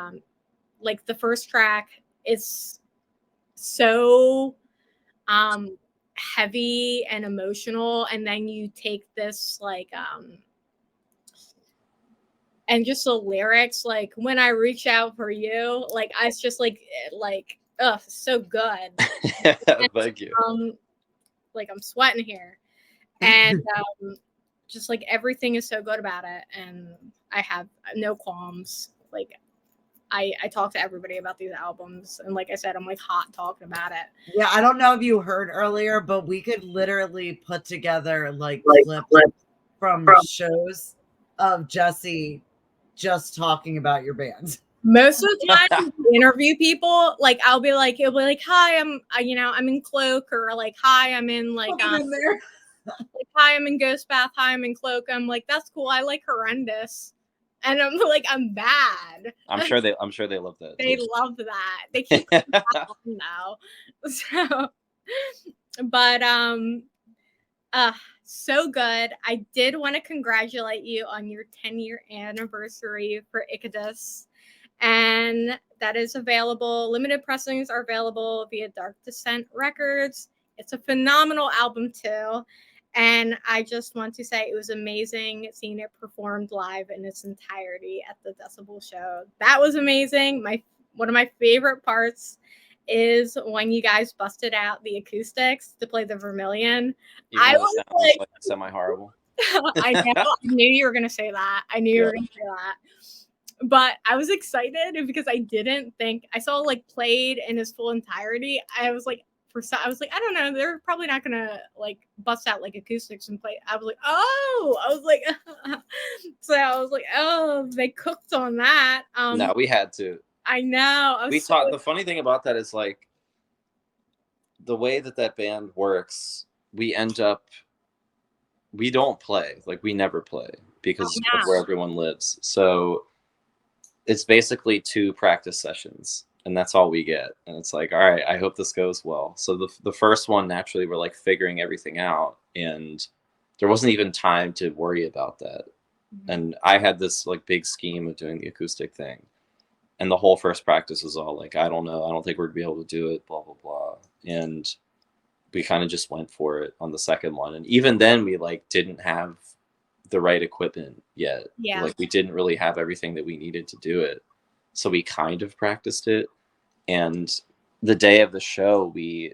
the first track it's so heavy and emotional, and then you take this like and just the lyrics, like when I reach out for you, like it's just like so good. Thank you. Like I'm sweating here, and just like everything is so good about it, and I have no qualms. Like I talk to everybody about these albums, and like I said, I'm like hot talking about it. Yeah, I don't know if you heard earlier, but we could literally put together like clips from shows of Jesse just talking about your bands. Most of the time, we interview people, like I'll be like, it'll be like, "Hi, I'm in Cloak," or like, "Hi, I'm in like, in there. like, hi, I'm in Ghost Bath. Hi, I'm in Cloak." I'm like, "That's cool. I like Horrendous," and I'm like, I'm bad. I'm sure they love that. They love that. They keep now. So, but so good. I did want to congratulate you on your 10-year anniversary for Ecdysis. And that is available. Limited pressings are available via Dark Descent Records. It's a phenomenal album too. And I just want to say it was amazing seeing it performed live in its entirety at the Decibel show. That was amazing. One of my favorite parts is when you guys busted out the acoustics to play the Vermilion. I was like semi-horrible. I know. I knew you were going to say that. But I was excited because I didn't think I saw like played in its full entirety. I was like, I don't know. They're probably not gonna like bust out like acoustics and play. I was like, oh, they cooked on that. No, we had to. I know. The funny thing about that is like the way that band works. We don't play. Like we never play because of where everyone lives. So it's basically 2 practice sessions, and that's all we get. And it's like, all right, I hope this goes well. So the first one, naturally, we're like figuring everything out, and there wasn't even time to worry about that. Mm-hmm. And I had this like big scheme of doing the acoustic thing, and the whole first practice was all like, I don't know, I don't think we're gonna be able to do it, blah blah blah. And we kind of just went for it on the second one, and even then we like didn't have the right equipment yet. Yeah. Like we didn't really have everything that we needed to do it. So we kind of practiced it. And the day of the show, we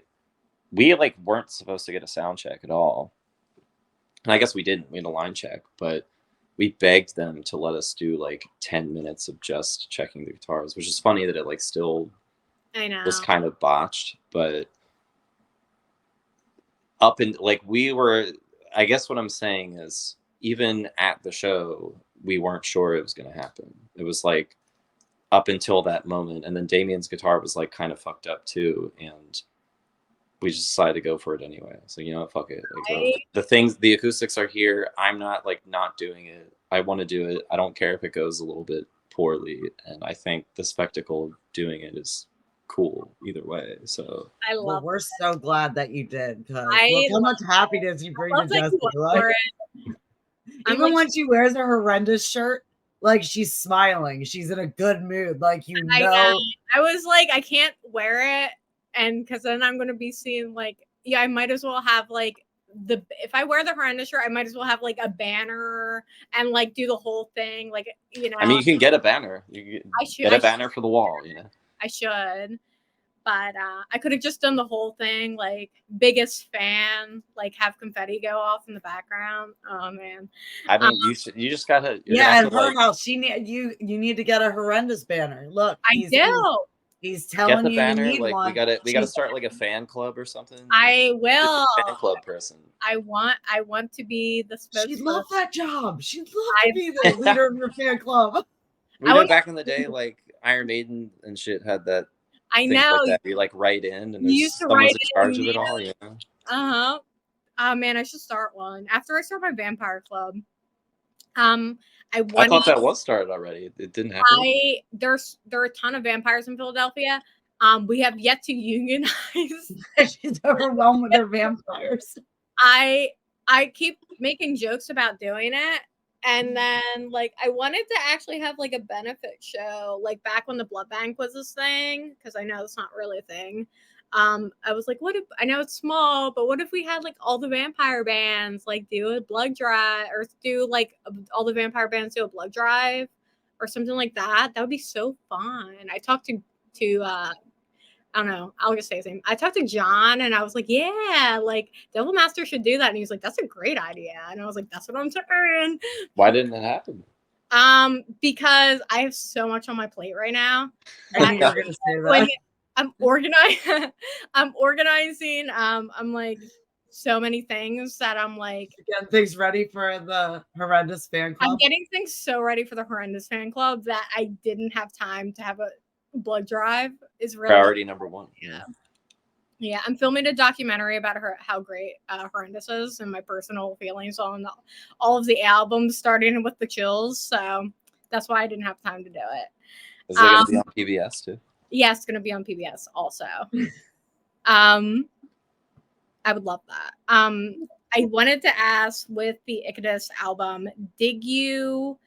like weren't supposed to get a sound check at all. And I guess we didn't. We had a line check, but we begged them to let us do like 10 minutes of just checking the guitars, which is funny that it like still was kind of botched. But I guess what I'm saying is, even at the show, we weren't sure it was going to happen. It was like up until that moment. And then Damien's guitar was like kind of fucked up too. And we just decided to go for it anyway. So, you know what, fuck it. Like, the acoustics are here. I'm not like not doing it. I want to do it. I don't care if it goes a little bit poorly. And I think the spectacle of doing it is cool either way. So we're so glad that you did, because look how much happiness you bring to Jessica. Even when she wears a Horrendous shirt, like she's smiling, she's in a good mood. Like I was like, I can't wear it, and because then I'm gonna be seeing like, I might as well have like if I wear the Horrendous shirt, I might as well have like a banner and like do the whole thing, like I mean, you can get a banner. I should get a banner for the wall. I should. But I could have just done the whole thing, like biggest fan, like have confetti go off in the background. Oh man! I mean, you just gotta. At her house, you need to get a Horrendous banner. Look, he's telling you banner. You need like one. We gotta start like a fan club or something. I will. Fan club person. I want to be the spokesperson. She'd love that job. She'd love to be the leader of your fan club. We know back in the day, like Iron Maiden and shit had that. I know. Like that. We like write in, and someone's in charge of it all. Oh man, I should start one after I start my vampire club. I thought that was started already. It didn't happen. There are a ton of vampires in Philadelphia. We have yet to unionize. She's overwhelmed with their vampires. I keep making jokes about doing it, And then like I wanted to actually have like a benefit show, like back when the blood bank was this thing, because I know it's not really a thing. I was like, what if, I know it's small, but what if we had like all the vampire bands like do a blood drive, or do like all the vampire bands do a blood drive or something like that? That would be so fun. I talked to I don't know, I'll just say his name. I talked to John and I was like, yeah, like Devil Master should do that. And he was like, that's a great idea. And I was like, that's what I'm saying. Why didn't it happen? Because I have so much on my plate right now. I knew you were gonna say that. Like, I'm organizing. I'm like so many things that I'm like getting things ready for the Horrendous fan club. I'm getting things so ready for the Horrendous fan club that I didn't have time to have a blood drive. Is really priority number one. Yeah, I'm filming a documentary about how great Horrendous is and my personal feelings on all of the albums, starting with the Chills. So that's why I didn't have time to do it. Is it going to be on PBS too? Yeah, it's going to be on PBS also. I would love that. I wanted to ask, with the Ecdysis album, did you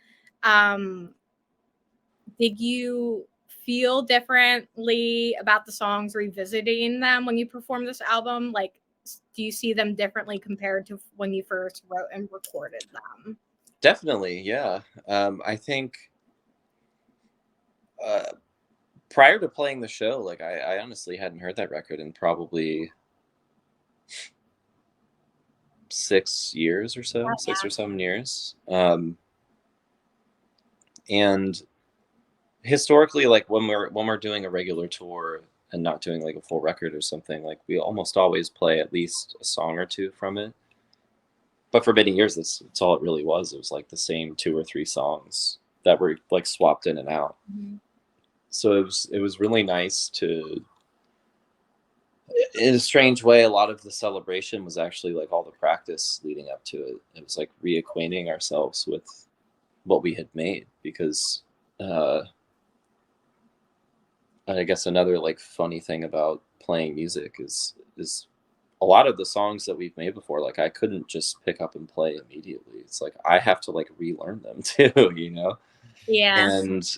feel differently about the songs revisiting them when you perform this album? Like, do you see them differently compared to when you first wrote and recorded them? Definitely, yeah. I think prior to playing the show, like I honestly hadn't heard that record in probably 6 years or so, 6 or 7 years. And historically, like when we're doing a regular tour and not doing like a full record or something, like we almost always play at least a song or two from it. But for many years, that's all it really was. It was like the same 2 or 3 songs that were like swapped in and out. Mm-hmm. So it was really nice to, in a strange way, a lot of the celebration was actually like all the practice leading up to it. It was like reacquainting ourselves with what we had made, because I guess another like funny thing about playing music is a lot of the songs that we've made before, like I couldn't just pick up and play immediately. It's like I have to like relearn them too, you know? Yeah. And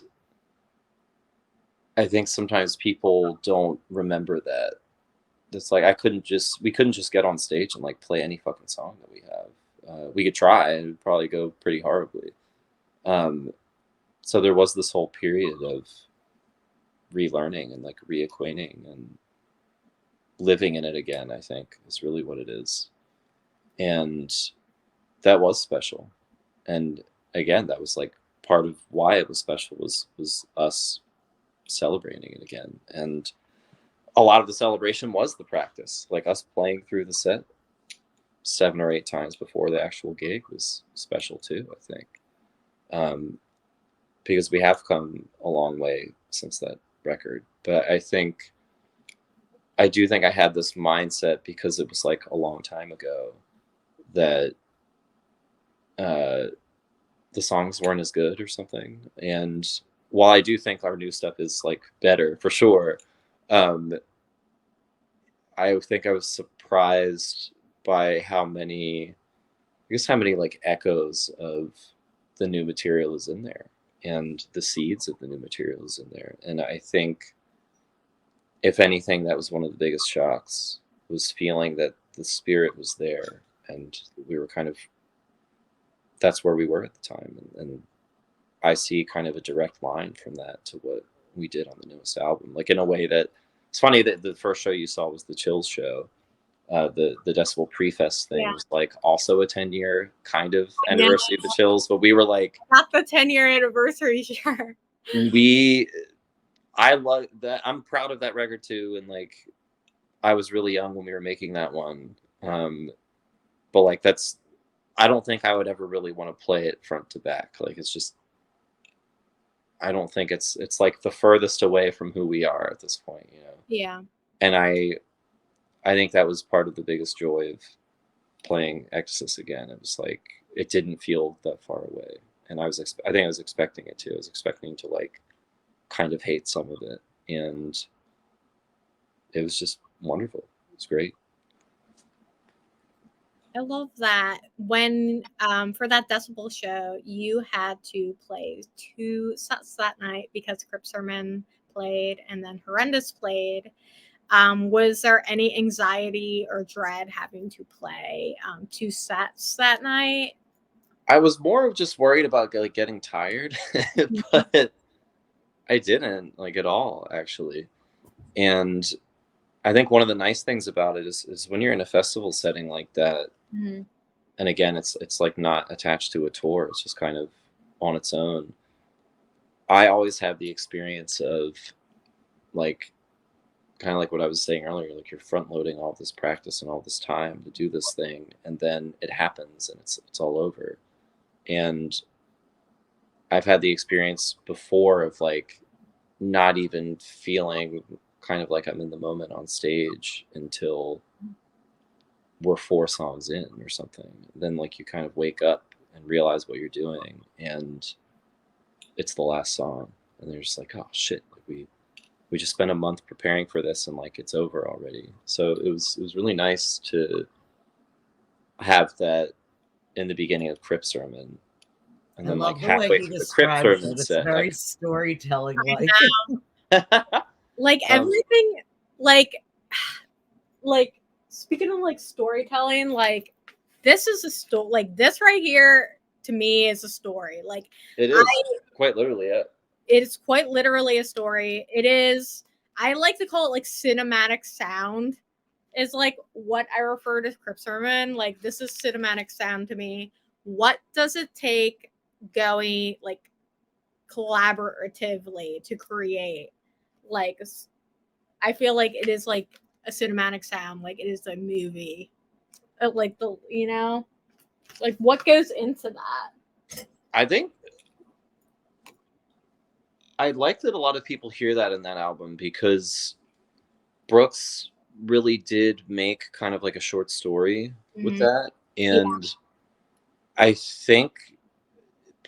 I think sometimes people don't remember that. It's like we couldn't just get on stage and like play any fucking song that we have. We could try, and it would probably go pretty horribly. So there was this whole period of relearning and like reacquainting and living in it again, I think, is really what it is. And that was special. And again, that was like part of why it was special was us celebrating it again. And a lot of the celebration was the practice, like us playing through the set 7 or 8 times before the actual gig was special too, I think. Because we have come a long way since that record. But I do think I had this mindset, because it was like a long time ago, that the songs weren't as good or something. And while I do think our new stuff is like better for sure, I think I was surprised by how many like echoes of the new material is in there, and the seeds of the new material is in there. And I think, if anything, that was one of the biggest shocks, was feeling that the spirit was there, and we were kind of, that's where we were at the time. And I see kind of a direct line from that to what we did on the newest album. Like, in a way that, it's funny that the first show you saw was the Chills show. The Decibel Pre-Fest thing was like also a 10-year kind of anniversary of the Chills, but we were like, not the 10-year anniversary, sure. I love that. I'm proud of that record too. And like, I was really young when we were making that one. But like, I don't think I would ever really want to play it front to back. Like, it's just, I don't think it's like the furthest away from who we are at this point, you know? Yeah. And I think that was part of the biggest joy of playing Ecdysis again. It was like, it didn't feel that far away. And I think I was expecting it to. I was expecting to like kind of hate some of it. And it was just wonderful. It was great. I love that. When for that Decibel show, you had to play 2 sets that night because Crypt Sermon played and then Horrendous played. Was there any anxiety or dread having to play 2 sets that night? I was more of just worried about like getting tired, but I didn't like at all actually. And I think one of the nice things about it is when you're in a festival setting like that, Mm-hmm. and again, it's like not attached to a tour; it's just kind of on its own. I always have the experience of like kind of like what I was saying earlier, like you're front loading all this practice and all this time to do this thing, and then it happens and it's all over. And I've had the experience before of like not even feeling kind of like I'm in the moment on stage until we're 4 songs in or something. Then like you kind of wake up and realize what you're doing, and it's the last song, and they're just like, oh shit, like we just spent a month preparing for this, and like it's over already. So it was really nice to have that in the beginning of Crypt Sermon, and I then like love the way halfway he through the Crypt describes Sermon it. It's set, very storytelling like. Like everything, like speaking of like storytelling, like this is a story. Like this right here to me is a story. Like it is quite literally it. It is quite literally a story. It is. I like to call it like cinematic sound. Is like what I refer to Crypt Sermon. Like this is cinematic sound to me. What does it take going like collaboratively to create? Like I feel like it is like a cinematic sound. Like it is a movie. Like the like what goes into that? I think I like that a lot of people hear that in that album because Brooks really did make kind of like a short story with that. And I think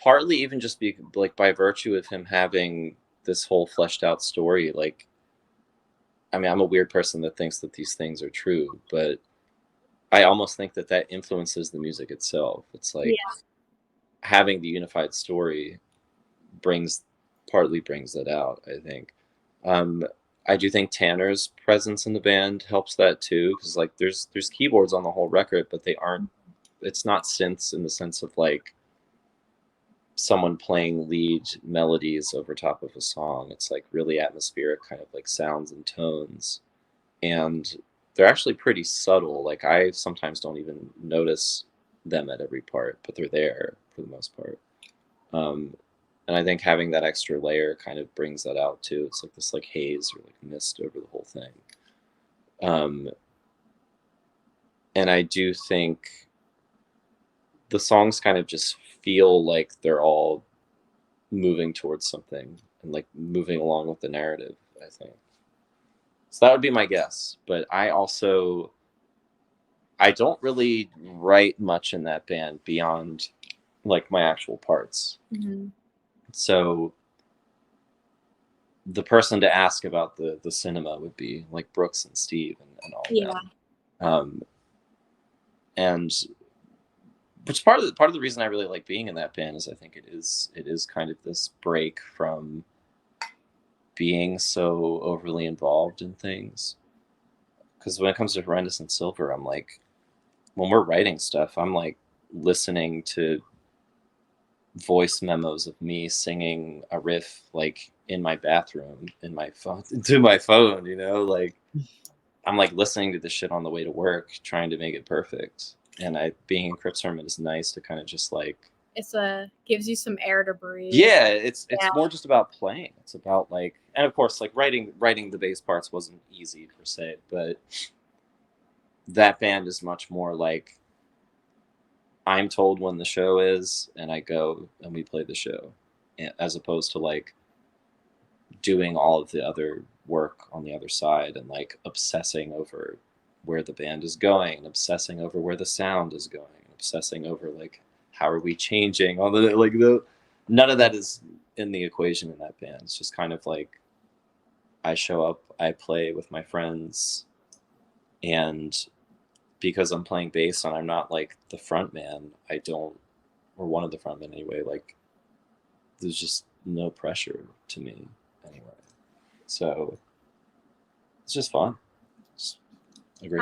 partly even just be like by virtue of him having this whole fleshed out story, like, I mean, I'm a weird person that thinks that these things are true, but I almost think that that influences the music itself. It's like having the unified story partly brings that out, I think. I do think Tanner's presence in the band helps that too, because like there's keyboards on the whole record, but it's not synths in the sense of like someone playing lead melodies over top of a song. It's like really atmospheric kind of like sounds and tones, and they're actually pretty subtle. Like I sometimes don't even notice them at every part, but they're there for the most part. And I think having that extra layer kind of brings that out too. It's like this like haze or like mist over the whole thing. And I do think the songs kind of just feel like they're all moving towards something and like moving along with the narrative, I think. So that would be my guess. But I don't really write much in that band beyond like my actual parts. Mm-hmm. So the person to ask about the cinema would be like Brooks and Steve and all that. And which part of the reason I really like being in that band is I think it is kind of this break from being so overly involved in things. Because when it comes to Horrendous and Silver, I'm like, when we're writing stuff, I'm like listening to voice memos of me singing a riff like in my bathroom in my phone to my phone, like I'm like listening to this shit on the way to work, trying to make it perfect. And being in Crypt Sermon is nice to kind of just like gives you some air to breathe. Yeah, it's more just about playing. It's about like, and of course like writing the bass parts wasn't easy per se, but that band is much more like I'm told when the show is, and I go and we play the show, as opposed to like doing all of the other work on the other side and like obsessing over where the band is going and obsessing over where the sound is going and obsessing over like how are we changing all the like none of that is in the equation in that band. It's just kind of like I show up, I play with my friends, and because I'm playing bass and I'm not like the front man, or one of the front men anyway, like there's just no pressure to me anyway. So it's just fun. It's a great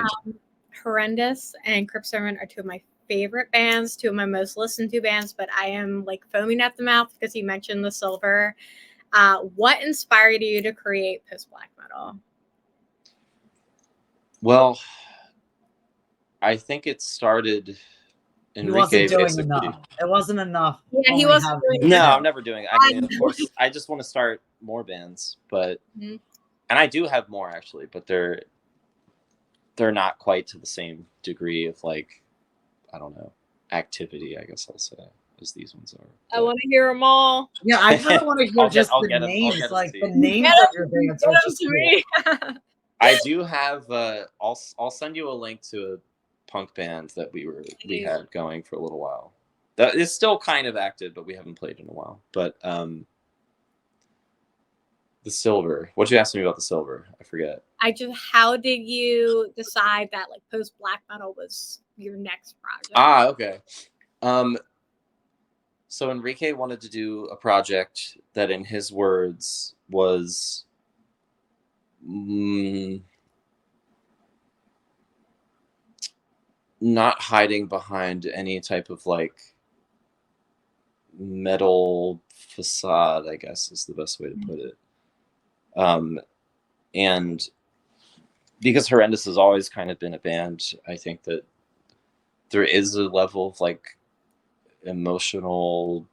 Horrendous and Crypt Sermon are two of my favorite bands, two of my most listened to bands, but I am like foaming at the mouth because you mentioned the silver. What inspired you to create post-black metal? Well, I think it started He wasn't doing basically. enough. It wasn't enough. Yeah, he wasn't doing No, enough. I'm never doing it. I mean, of course, I just want to start more bands, but and I do have more actually, but they're not quite to the same degree of like, I don't know, activity, I guess I'll say, as these ones are. I want to hear them all. Yeah, I kind of want to hear just the names, like the names of your bands. Get them to me. I do have. I'll send you a link to a punk band that we had going for a little while. That is still kind of active, but we haven't played in a while. But the silver. What'd you ask me about the silver? I forget. How did you decide that like post black metal was your next project? Okay. So Enrique wanted to do a project that, in his words, was not hiding behind any type of like metal facade, I guess is the best way to put it. And because Horrendous has always kind of been a band, I think that there is a level of like emotional,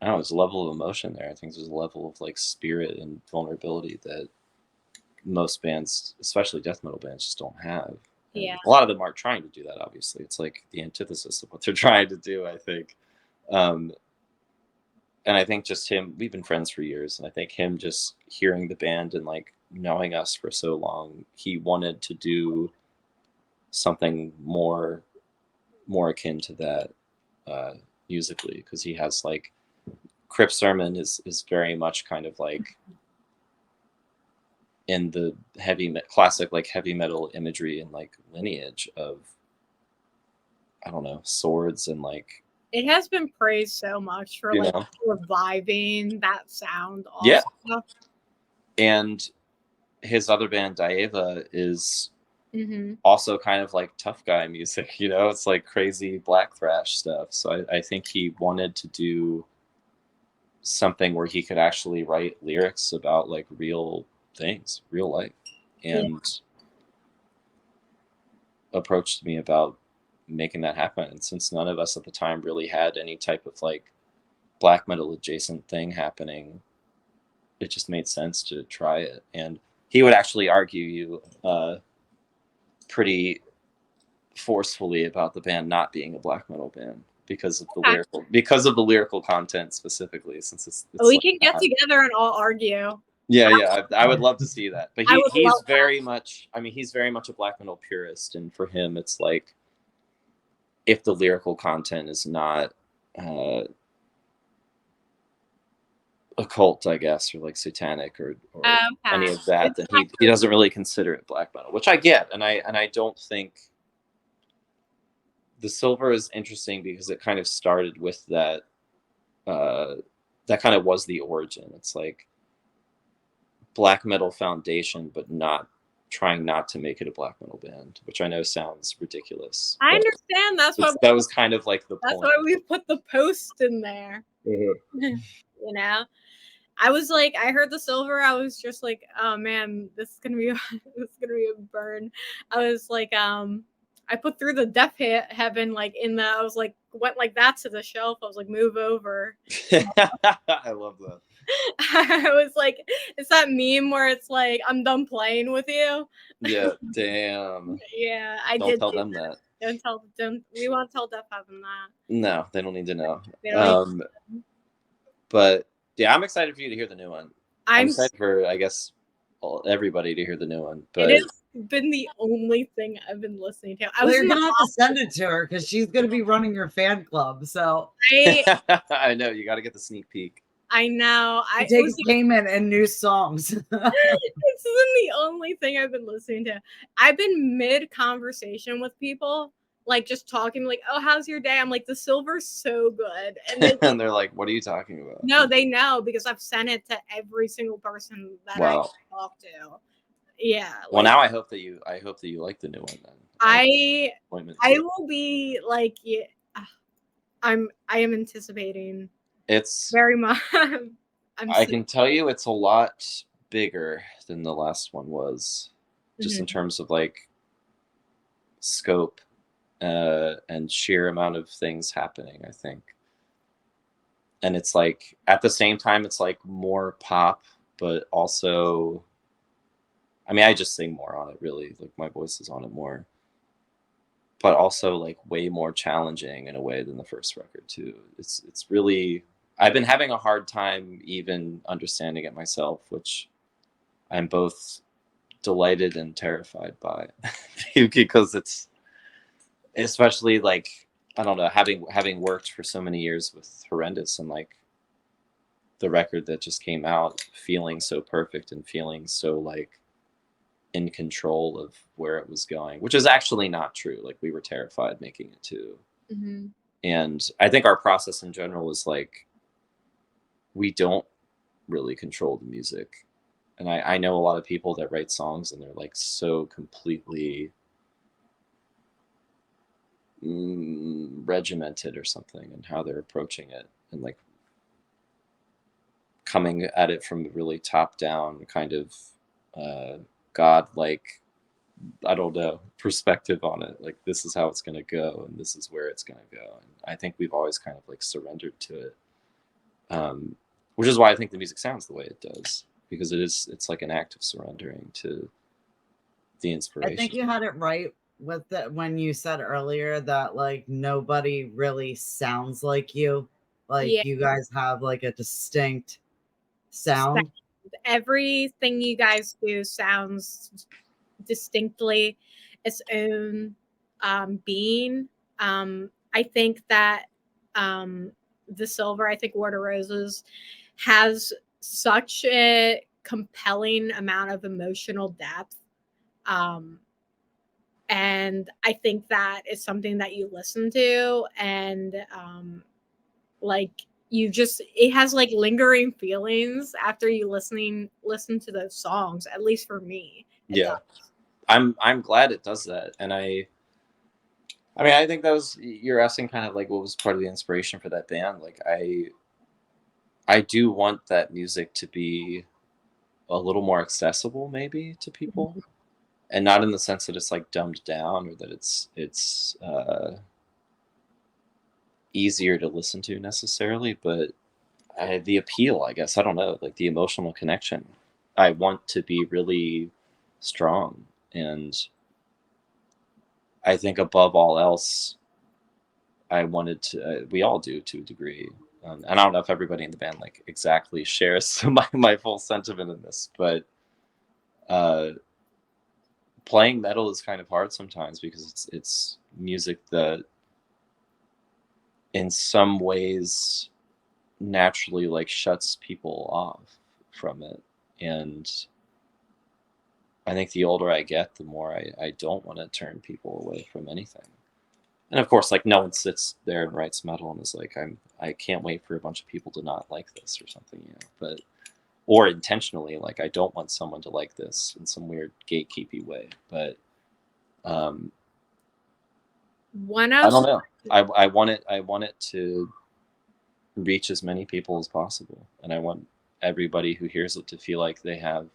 I don't know, there's a level of emotion there. I think there's a level of like spirit and vulnerability that most bands, especially death metal bands, just don't have. Yeah. And a lot of them aren't trying to do that, obviously. It's like the antithesis of what they're trying to do, I think. And I think just him, we've been friends for years, and I think him just hearing the band and like knowing us for so long, he wanted to do something more akin to that musically, because he has like Crypt Sermon is very much kind of like in the classic like heavy metal imagery and like lineage of, I don't know, swords and like. It has been praised so much for like reviving that sound. Also. Yeah. And his other band, Daeva, is also kind of like tough guy music, you know? It's like crazy black thrash stuff. So I think he wanted to do something where he could actually write lyrics about like real things, real life. And approached me about making that happen. And since none of us at the time really had any type of like black metal adjacent thing happening, it just made sense to try it. And he would actually argue pretty forcefully about the band not being a black metal band because of the lyrical content specifically, since it's we like can get together and all argue. Yeah, I would love to see that. But he's very much a black metal purist, and for him it's like, if the lyrical content is not occult, I guess, or like satanic or any of that, then he doesn't really consider it black metal, which I get. And I don't think the silver is interesting because it kind of started with that. That kind of was the origin. It's like black metal foundation, but trying not to make it a black metal band, which I know sounds ridiculous. I understand. That was kind of like the point. That's why we put the post in there. You know, I was like, I heard the silver. I was just like, oh man, this is gonna be a burn. I was like, I put Through the Death Heaven like I was like, went like that to the shelf. I was like, move over. I love that. I was like, it's that meme where it's like, I'm done playing with you. Yeah, damn. Yeah, Don't tell them that. We won't tell Death Heaven that. No, they don't need to know. But yeah, I'm excited for you to hear the new one. I'm excited for, I guess, everybody to hear the new one. But it has been the only thing I've been listening to. You're gonna have to send it to her because she's gonna be running your fan club. So I know, you got to get the sneak peek. I know. He takes payment in new songs. This isn't the only thing I've been listening to. I've been mid-conversation with people, like just talking, like, oh, how's your day? I'm like, the silver's so good. And they're like, what are you talking about? No, they know because I've sent it to every single person that I talk to. Yeah. Well, now I hope that you like the new one then. I will be like, yeah, I am anticipating. It's very much. I can tell you it's a lot bigger than the last one was, just in terms of like scope and sheer amount of things happening, I think. And it's like at the same time it's like more pop, but also, I mean, I just sing more on it, really. Like my voice is on it more, but also like way more challenging in a way than the first record too. It's really, I've been having a hard time even understanding it myself, which I'm both delighted and terrified by, because it's, especially like, I don't know, having worked for so many years with Horrendous, and like the record that just came out feeling so perfect and feeling so like in control of where it was going, which is actually not true. Like we were terrified making it too. And I think our process in general is like, we don't really control the music. And I know a lot of people that write songs and they're like so completely regimented or something in how they're approaching it, and like coming at it from a really top down kind of godlike, I don't know, perspective on it. Like this is how it's going to go and this is where it's going to go. And I think we've always kind of like surrendered to it, which is why I think the music sounds the way it does, because it's like an act of surrendering to the inspiration. I think you had it right with the, when you said earlier that like nobody really sounds like you. Like you guys have like a distinct sound. Everything you guys do sounds distinctly its own being. I think that the Silver, I think Water Roses has such a compelling amount of emotional depth. And I think that is something that you listen to, and like you just, it has like lingering feelings after you listen to those songs, at least for me. Yeah. I'm glad it does that. And I mean, I think that was, you're asking kind of like what was part of the inspiration for that band. Like I do want that music to be a little more accessible maybe to people, and not in the sense that it's like dumbed down or that it's easier to listen to necessarily, but the appeal, I guess, I don't know, like the emotional connection, I want to be really strong. And I think above all else, I wanted to, we all do to a degree, and I don't know if everybody in the band like exactly shares my full sentiment in this, but playing metal is kind of hard sometimes because it's music that in some ways naturally like shuts people off from it. And I think the older I get, the more I don't want to turn people away from anything. And of course, like no one sits there and writes metal and is like, I can't wait for a bunch of people to not like this or something, you know, but, or intentionally, like I don't want someone to like this in some weird gatekeepy way, but I don't know. I want it to reach as many people as possible, and I want everybody who hears it to feel like they have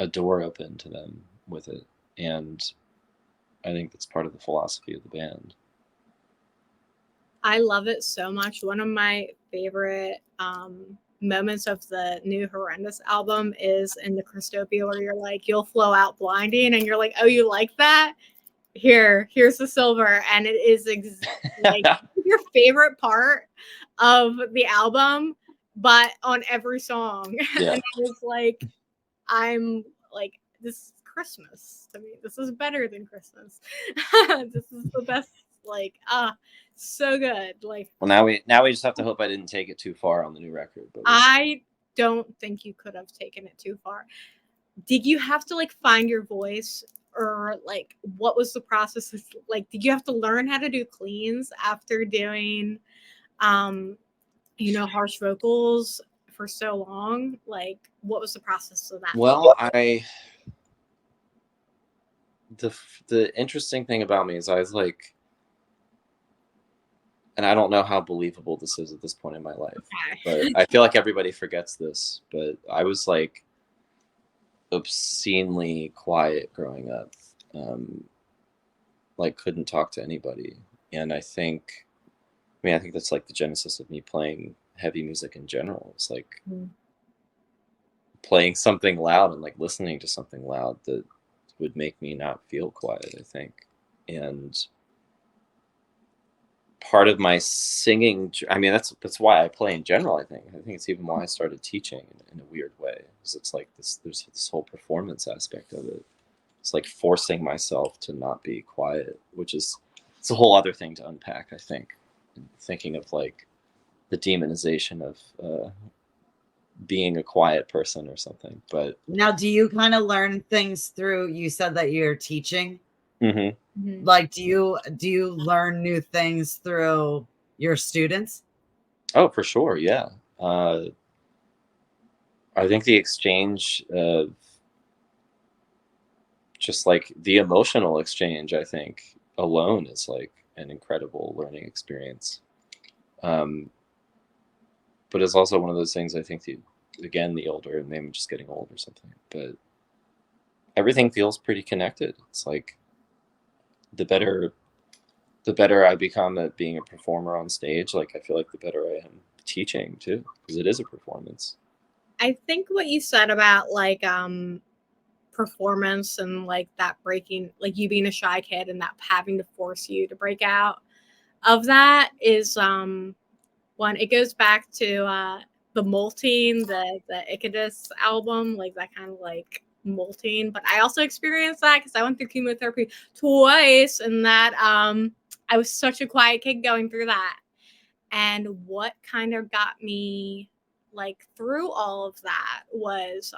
a door open to them with it. And I think that's part of the philosophy of the band. I love it so much. One of my favorite moments of the new Horrendous album is in the Christopia, where you're like, you'll flow out blinding, and you're like, oh, you like that? Here's the Silver. And it is like your favorite part of the album, but on every song. Yeah. And I was like, I'm like, this is Christmas to me. This is better than Christmas. This is the best, like, so good. Like, well, now we just have to hope I didn't take it too far on the new record. But I don't think you could have taken it too far. Did you have to like find your voice, or like what was the process? Like, did you have to learn how to do cleans after doing, harsh vocals for so long? Like, what was the process of that? Well, the interesting thing about me is I was like, and I don't know how believable this is at this point in my life, but I feel like everybody forgets this, but I was like obscenely quiet growing up. Like couldn't talk to anybody. And I think that's like the genesis of me playing heavy music in general. It's like playing something loud and like listening to something loud that would make me not feel quiet, I think. And part of my singing, that's why I play in general. I think it's even why I started teaching in a weird way, because it's like there's this whole performance aspect of it. It's like forcing myself to not be quiet, which is, it's a whole other thing to unpack, I think. Thinking of like the demonization of being a quiet person or something. But now, do you kind of learn things through, you said that you're teaching? Mm-hmm. Like, do you learn new things through your students? Oh, for sure. Yeah. I think the exchange of just like the emotional exchange, I think alone is like an incredible learning experience. But it's also one of those things, I think, the older, and maybe I'm just getting old or something, but everything feels pretty connected. It's like the better I become at being a performer on stage, like I feel like the better I am teaching too, because it is a performance. I think what you said about like performance and like that breaking, like you being a shy kid and that having to force you to break out of that is one, it goes back to the molting, the Ecdysis album, like that kind of like molting. But I also experienced that because I went through chemotherapy twice, and that I was such a quiet kid going through that. And what kind of got me like through all of that was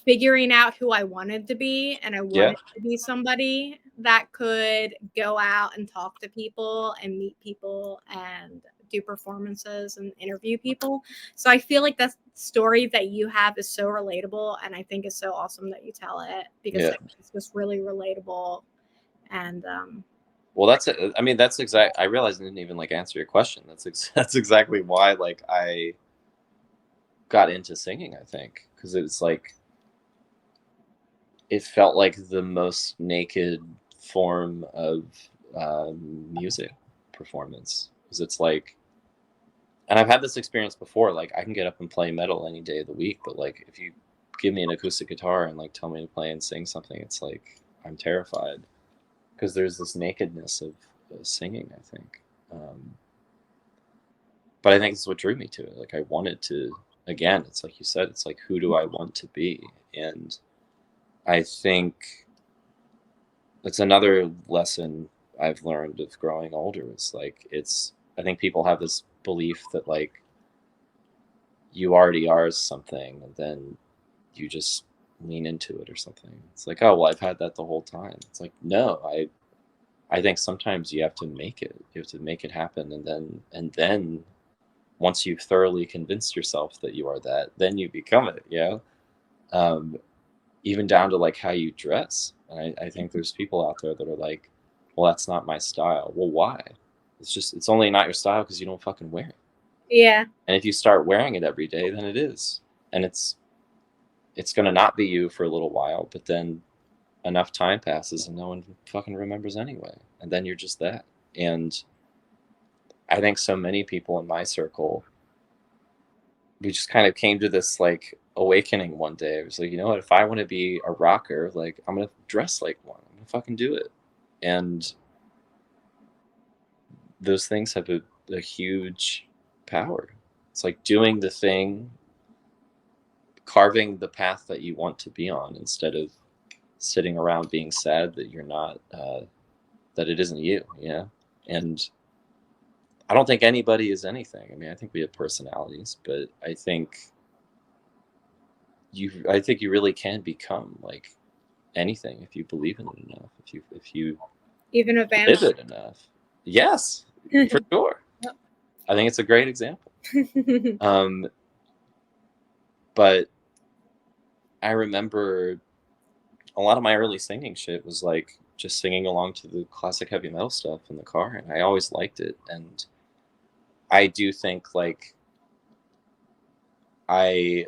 figuring out who I wanted to be, and I wanted to be somebody that could go out and talk to people and meet people and do performances and interview people. So I feel like that story that you have is so relatable, and I think it's so awesome that you tell it, because it's just really relatable. And well, that's it. I mean, that's exact. I realized I didn't even like answer your question. That's exactly why like I got into singing, I think, because it's like it felt like the most naked form of music performance, because it's like, and I've had this experience before, like I can get up and play metal any day of the week, but like if you give me an acoustic guitar and like tell me to play and sing something, it's like I'm terrified, because there's this nakedness of singing, I think. But I think it's what drew me to it. Like I wanted to, again, it's like you said, it's like, who do I want to be? And I think it's another lesson I've learned of growing older. It's like, I think people have this belief that like you already are something, and then you just lean into it or something. It's like, oh, well, I've had that the whole time. It's like, no, I think sometimes you have to make it. You have to make it happen, and then once you've thoroughly convinced yourself that you are that, then you become it. Yeah. Even down to like how you dress. And I think there's people out there that are like, well, that's not my style. Well, why? It's only not your style because you don't fucking wear it. Yeah. And if you start wearing it every day, then it is. And it's going to not be you for a little while, but then enough time passes and no one fucking remembers anyway. And then you're just that. And I think so many people in my circle, we just kind of came to this like awakening one day. It was like, you know what, if I want to be a rocker, like I'm going to dress like one. I'm going to fucking do it. And those things have a huge power. It's like doing the thing, carving the path that you want to be on, instead of sitting around being sad that you're not, that it isn't you, you know? And I don't think anybody is anything. I mean, I think we have personalities, but I think you really can become like anything if you believe in it enough. If you Even a live band. it enough. Yes, for sure. Yep. I think it's a great example. But I remember a lot of my early singing shit was like just singing along to the classic heavy metal stuff in the car, and I always liked it. And I do think like I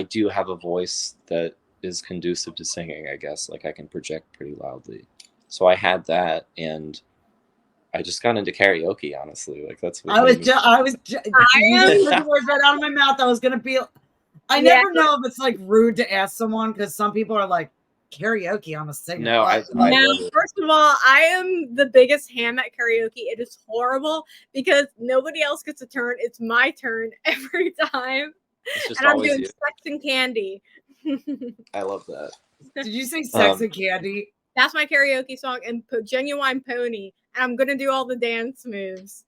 do have a voice that is conducive to singing, I guess. Like I can project pretty loudly. So I had that, and I just got into karaoke, honestly. Like that's what you just took the words right out of my mouth. I was gonna be never know if it's like rude to ask someone, because some people are like, karaoke, I'm a singer. No, first of all, I am the biggest ham at karaoke. It is horrible because nobody else gets a turn. It's my turn every time. And I'm doing Sex and Candy. I love that. Did you say Sex and Candy? That's my karaoke song, and Genuine Pony. And I'm gonna do all the dance moves.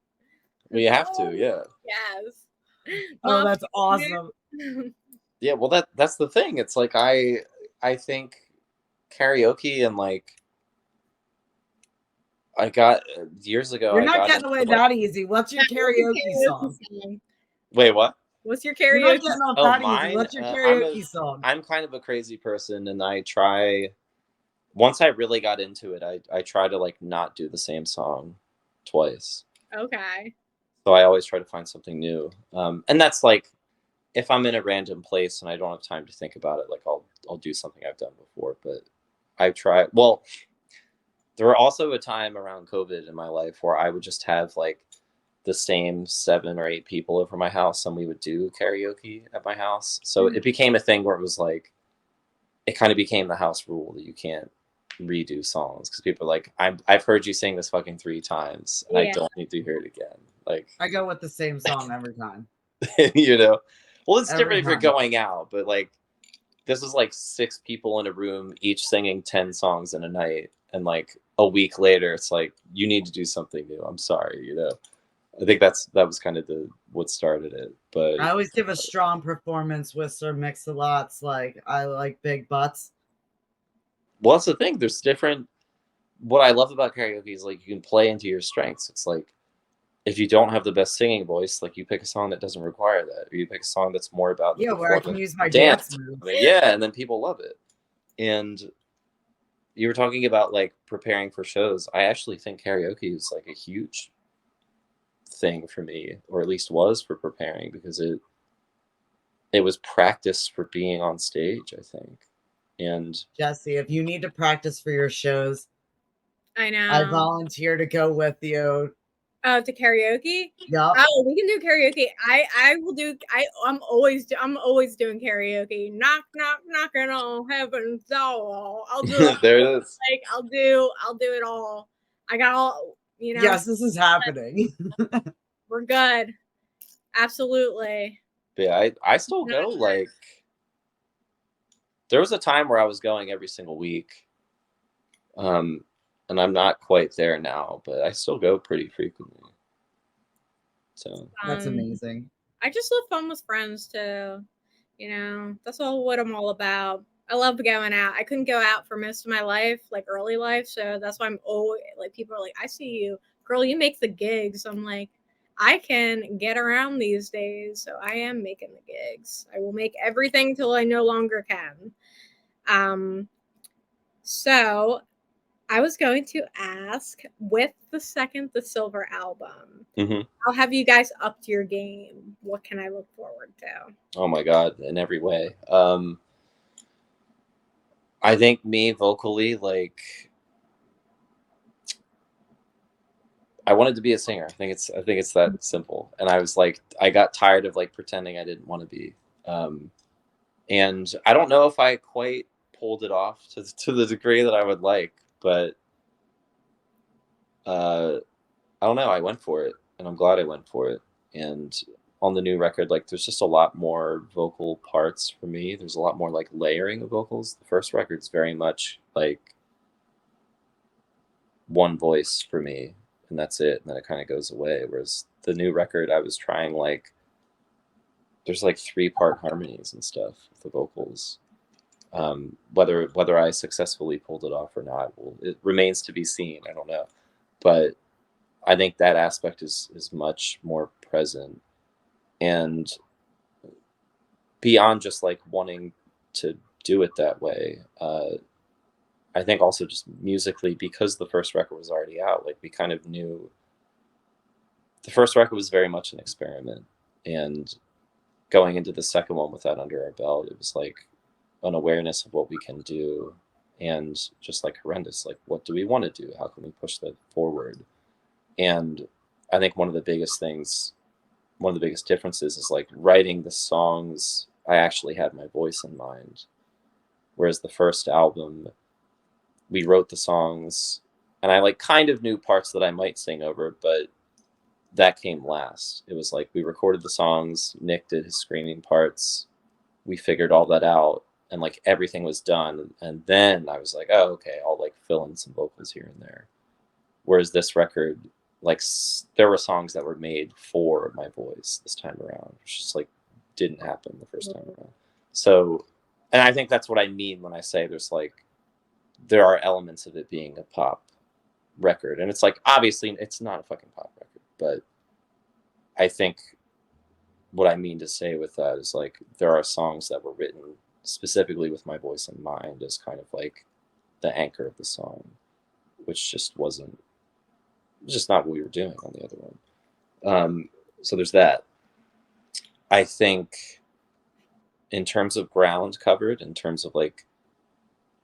We have to, yeah. Yes. Oh, that's awesome. Yeah, well, that's the thing. It's like I think karaoke, and like I got years ago. You're not getting away that easy. What's your karaoke song? Wait, what? What's your karaoke song? What's your karaoke song? I'm kind of a crazy person, and I try. Once I really got into it, I try to like not do the same song twice. Okay. So I always try to find something new, and that's like if I'm in a random place and I don't have time to think about it, like I'll do something I've done before. But I try. Well, there were also a time around COVID in my life where I would just have like the same 7 or 8 people over my house, and we would do karaoke at my house. So it became a thing where it was like, it kind of became the house rule that you can't redo songs, because people are like, I've heard you sing this fucking 3 times, and I don't need to hear it again. Like I go with the same song every time. You know, well, it's different if you're going out, but like this was like 6 people in a room, each singing 10 songs in a night, and like a week later, it's like, you need to do something new. I'm sorry, you know. I think that was kind of what started it. But I always give a strong performance with Sir Mix-a-Lot's like, I like big butts. Well, that's the thing. There's different. What I love about karaoke is like you can play into your strengths. It's like if you don't have the best singing voice, like you pick a song that doesn't require that, or you pick a song that's more about where I can use my dance moves. Yeah, and then people love it. And you were talking about like preparing for shows. I actually think karaoke is like a huge thing for me, or at least was for preparing, because it was practice for being on stage, I think. And Jesse, if you need to practice for your shows, I know, I volunteer to go with you. To karaoke? Yeah. Oh, we can do karaoke. I will do. I'm always doing karaoke. Knock knock knocking on heaven's door. I'll do it. There it is. Like I'll do it all. I got all. You know. Yes, this is happening. We're good. Absolutely. Yeah, I still go like. There was a time where I was going every single week, and I'm not quite there now, but I still go pretty frequently. So that's amazing. I just love fun with friends too. You know, that's what I'm all about. I love going out. I couldn't go out for most of my life, like early life, so that's why I'm always like, people are like, I see you, girl, you make the gigs. I'm like, I can get around these days, so I am making the gigs. I will make everything till I no longer can. So I was going to ask, with the Silver album, how have you guys upped your game? What can I look forward to? Oh my God, in every way. I think me vocally, like, I wanted to be a singer. I think it's that simple. And I was like, I got tired of like pretending I didn't want to be. And I don't know if I quite pulled it off to the degree that I would like, but I don't know. I went for it, and I'm glad I went for it. And on the new record, like, there's just a lot more vocal parts for me. There's a lot more like layering of vocals. The first record's very much like one voice for me. and that's it. And then it kind of goes away. Whereas the new record, I was trying like, there's like 3-part harmonies and stuff with the vocals. Whether I successfully pulled it off or not, well, it remains to be seen. I don't know, but I think that aspect is much more present, and beyond just like wanting to do it that way. I think also just musically, because the first record was already out, like we kind of knew the first record was very much an experiment, and going into the second one with that under our belt, it was like an awareness of what we can do, and just like Horrendous, like what do we want to do? How can we push that forward? And I think one of the biggest differences is like writing the songs, I actually had my voice in mind. Whereas the first album, we wrote the songs and I like kind of knew parts that I might sing over, but that came last. It was like we recorded the songs, Nick did his screaming parts, we figured all that out, and like everything was done. And then I was like, oh, okay, I'll like fill in some vocals here and there. Whereas this record, like there were songs that were made for my voice this time around, which just like didn't happen the first time around. So, and I think that's what I mean when I say there are elements of it being a pop record, and it's like, obviously it's not a fucking pop record, but I think what I mean to say with that is like there are songs that were written specifically with my voice in mind as kind of like the anchor of the song, which just wasn't just not what we were doing on the other one. So there's that. I think in terms of ground covered, in terms of like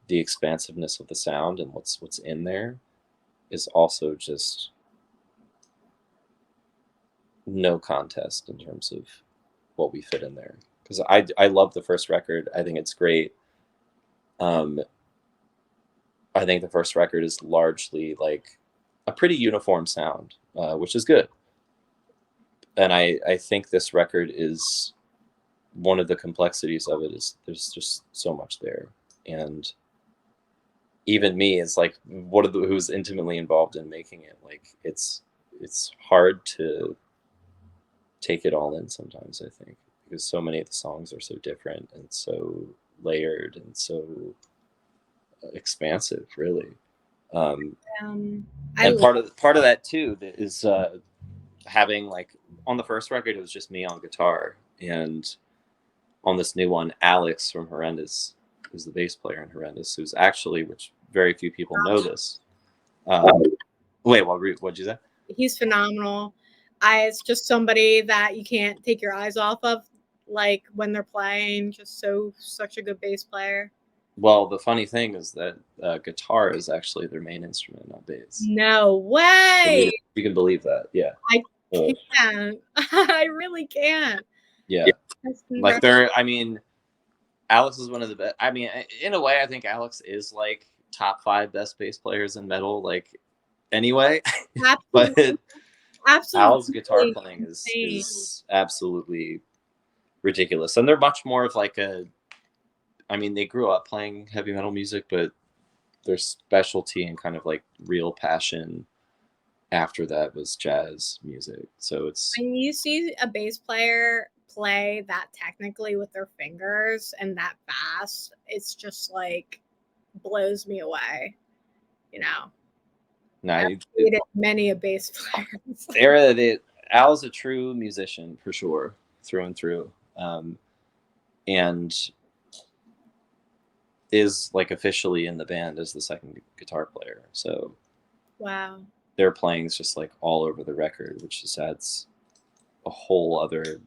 the expansiveness of the sound and what's in there, is also just no contest in terms of what we fit in there. Because I love the first record. I think it's great. I think the first record is largely like a pretty uniform sound, which is good. And I think this record is one of the complexities of it is there's just so much there. And even me is like who's intimately involved in making it. Like it's hard to take it all in sometimes, I think, because so many of the songs are so different and so layered and so expansive, really. And part of that too is having like on the first record it was just me on guitar, and on this new one Alex from Horrendous, who's the bass player in Horrendous, who's actually, which very few people know this. Wait, what'd you say? He's phenomenal. It's just somebody that you can't take your eyes off of, like when they're playing. Just such a good bass player. Well, the funny thing is that guitar is actually their main instrument, not bass. No way! You can believe that, yeah. I can't. I really can't. Yeah. Like Alex is one of the best. I mean, in a way, I think Alex is like top 5 best bass players in metal, like anyway. But Al's guitar playing is absolutely ridiculous. And they're much more of like they grew up playing heavy metal music, but their specialty and kind of like real passion after that was jazz music. So it's when you see a bass player play that technically with their fingers and that fast, it's just like blows me away, you know. I've dated many a bass player. Al's a true musician for sure, through and through, and is like officially in the band as the second guitar player. So wow, their playing is just like all over the record, which just adds a whole other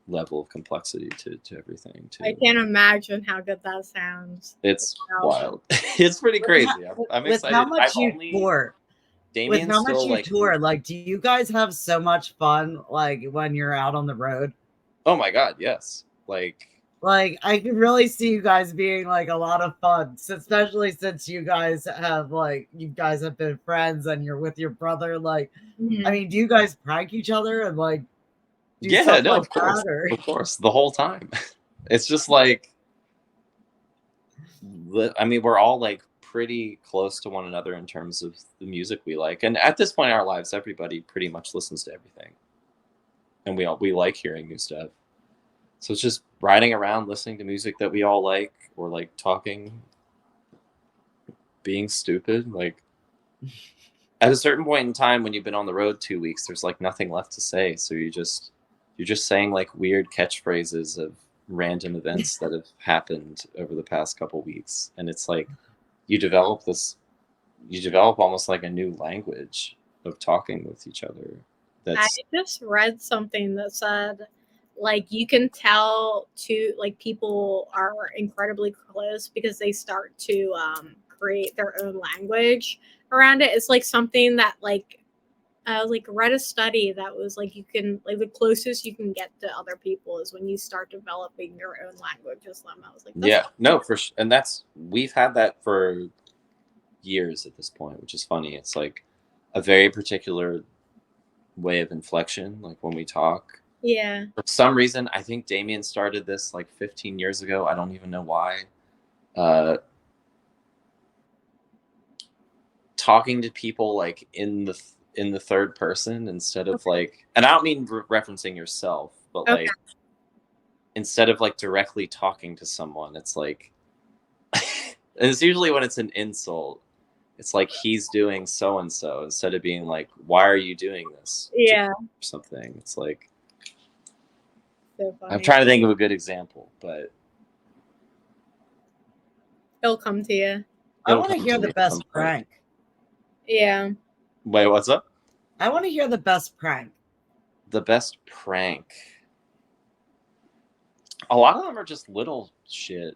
level of complexity to everything too. I can't imagine how good that sounds. It's wild. It's pretty crazy. I'm excited. With how much you tour, like, do you guys have so much fun like when you're out on the road? Oh my god, yes. Like I can really see you guys being like a lot of fun, especially since you guys have been friends and you're with your brother. Like, I mean, do you guys prank each other and like? Of course, the whole time. It's just like, I mean, we're all like pretty close to one another in terms of the music we like. And at this point in our lives, everybody pretty much listens to everything. And we like hearing new stuff. So it's just riding around listening to music that we all like, or like talking, being stupid. Like at a certain point in time when you've been on the road 2 weeks, there's like nothing left to say. So you're just saying like weird catchphrases of random events that have happened over the past couple weeks. And it's like you develop almost like a new language of talking with each other. I just read something that said, like, you can tell like people are incredibly close because they start to create their own language around it. It's like something that like I was like read a study that was like you can like the closest you can get to other people is when you start developing your own language with them. I was like, and we've had that for years at this point, which is funny. It's like a very particular way of inflection, like when we talk. Yeah. For some reason, I think Damien started this like 15 years ago. I don't even know why. Talking to people like in the third person instead of like, and I don't mean referencing yourself, but like instead of like directly talking to someone, it's like, and it's usually when it's an insult. It's like he's doing so and so instead of being like, why are you doing this? Yeah. Or something. It's like. So funny. I'm trying to think of a good example, but it'll come to you. I want to hear the best prank. Yeah. Wait, what's up? I want to hear the best prank. The best prank. A lot of them are just little shit.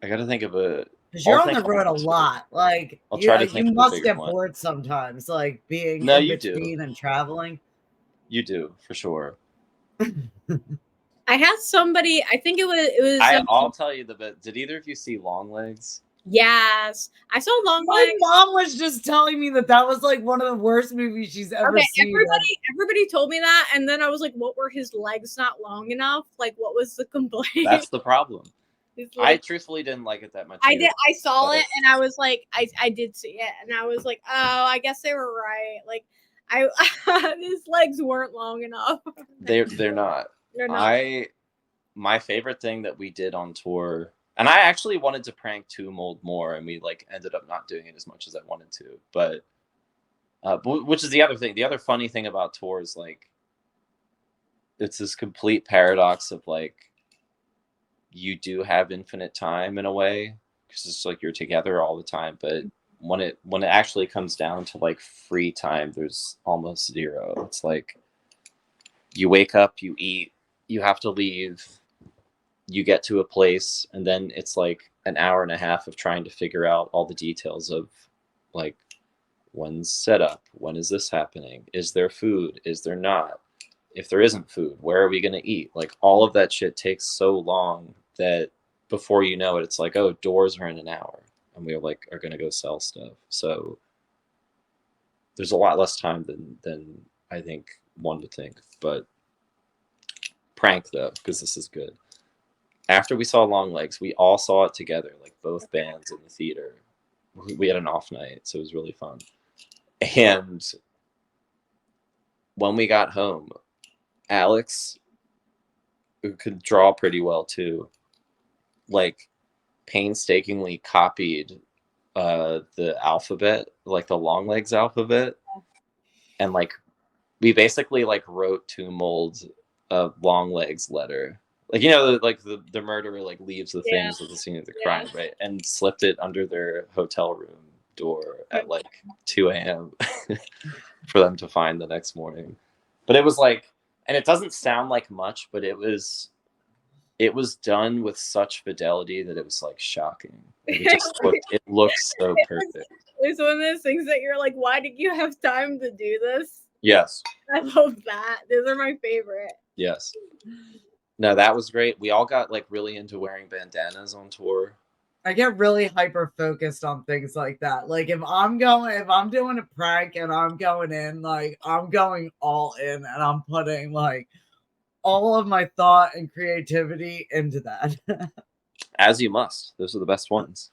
I got to think of a. Because you're on the road a lot. Like, I'll try to think you of a must bigger get one. bored sometimes, like being No, in you between do. and traveling. You do, for sure. I had somebody, I think it was. I'll tell you the bit. Did either of you see Long Legs? Yes. I saw Long Legs. My mom was just telling me that was like one of the worst movies she's ever seen. Everybody told me that, and then I was like, what were his legs not long enough? Like, what was the complaint? That's the problem. Like, I truthfully didn't like it that much. I saw it, and I was like, I did see it, and I was like, oh, I guess they were right. Like, his legs weren't long enough. They're not. They're not. My favorite thing that we did on tour, and I actually wanted to prank Tumult more, and we like ended up not doing it as much as I wanted to. But which is the other thing. The other funny thing about tours, like, it's this complete paradox of like, you do have infinite time in a way because it's like you're together all the time, but when it actually comes down to like free time, there's almost zero. It's like you wake up, you eat, you have to leave, you get to a place, and then it's like an hour and a half of trying to figure out all the details of like, when's setup, when is this happening, is there food, is there not, if there isn't food, where are we going to eat? Like, all of that shit takes so long that before you know it, it's like, oh, doors are in an hour, and we are going to go sell stuff. So there's a lot less time than I think one would think. But prank though, because this is good. After we saw Long Legs, we all saw it together, like both bands in the theater. We had an off night, so it was really fun. And when we got home, Alex, who could draw pretty well too, like painstakingly copied the alphabet, like the Long Legs alphabet, and like we basically like wrote Tumult a Long Legs letter, like, you know, like the murderer like leaves the things at the scene of the crime, right, and slipped it under their hotel room door at like 2 a.m. for them to find the next morning. But it was like, and it doesn't sound like much, but it was done with such fidelity that it was like shocking. It looked so perfect. It's one of those things that you're like, why did you have time to do this? Yes. I love that. Those are my favorite. Yes. No, that was great. We all got like really into wearing bandanas on tour. I get really hyper focused on things like that. Like if I'm doing a prank and I'm going in, like I'm going all in and I'm putting like all of my thought and creativity into that. As you must. Those are the best ones.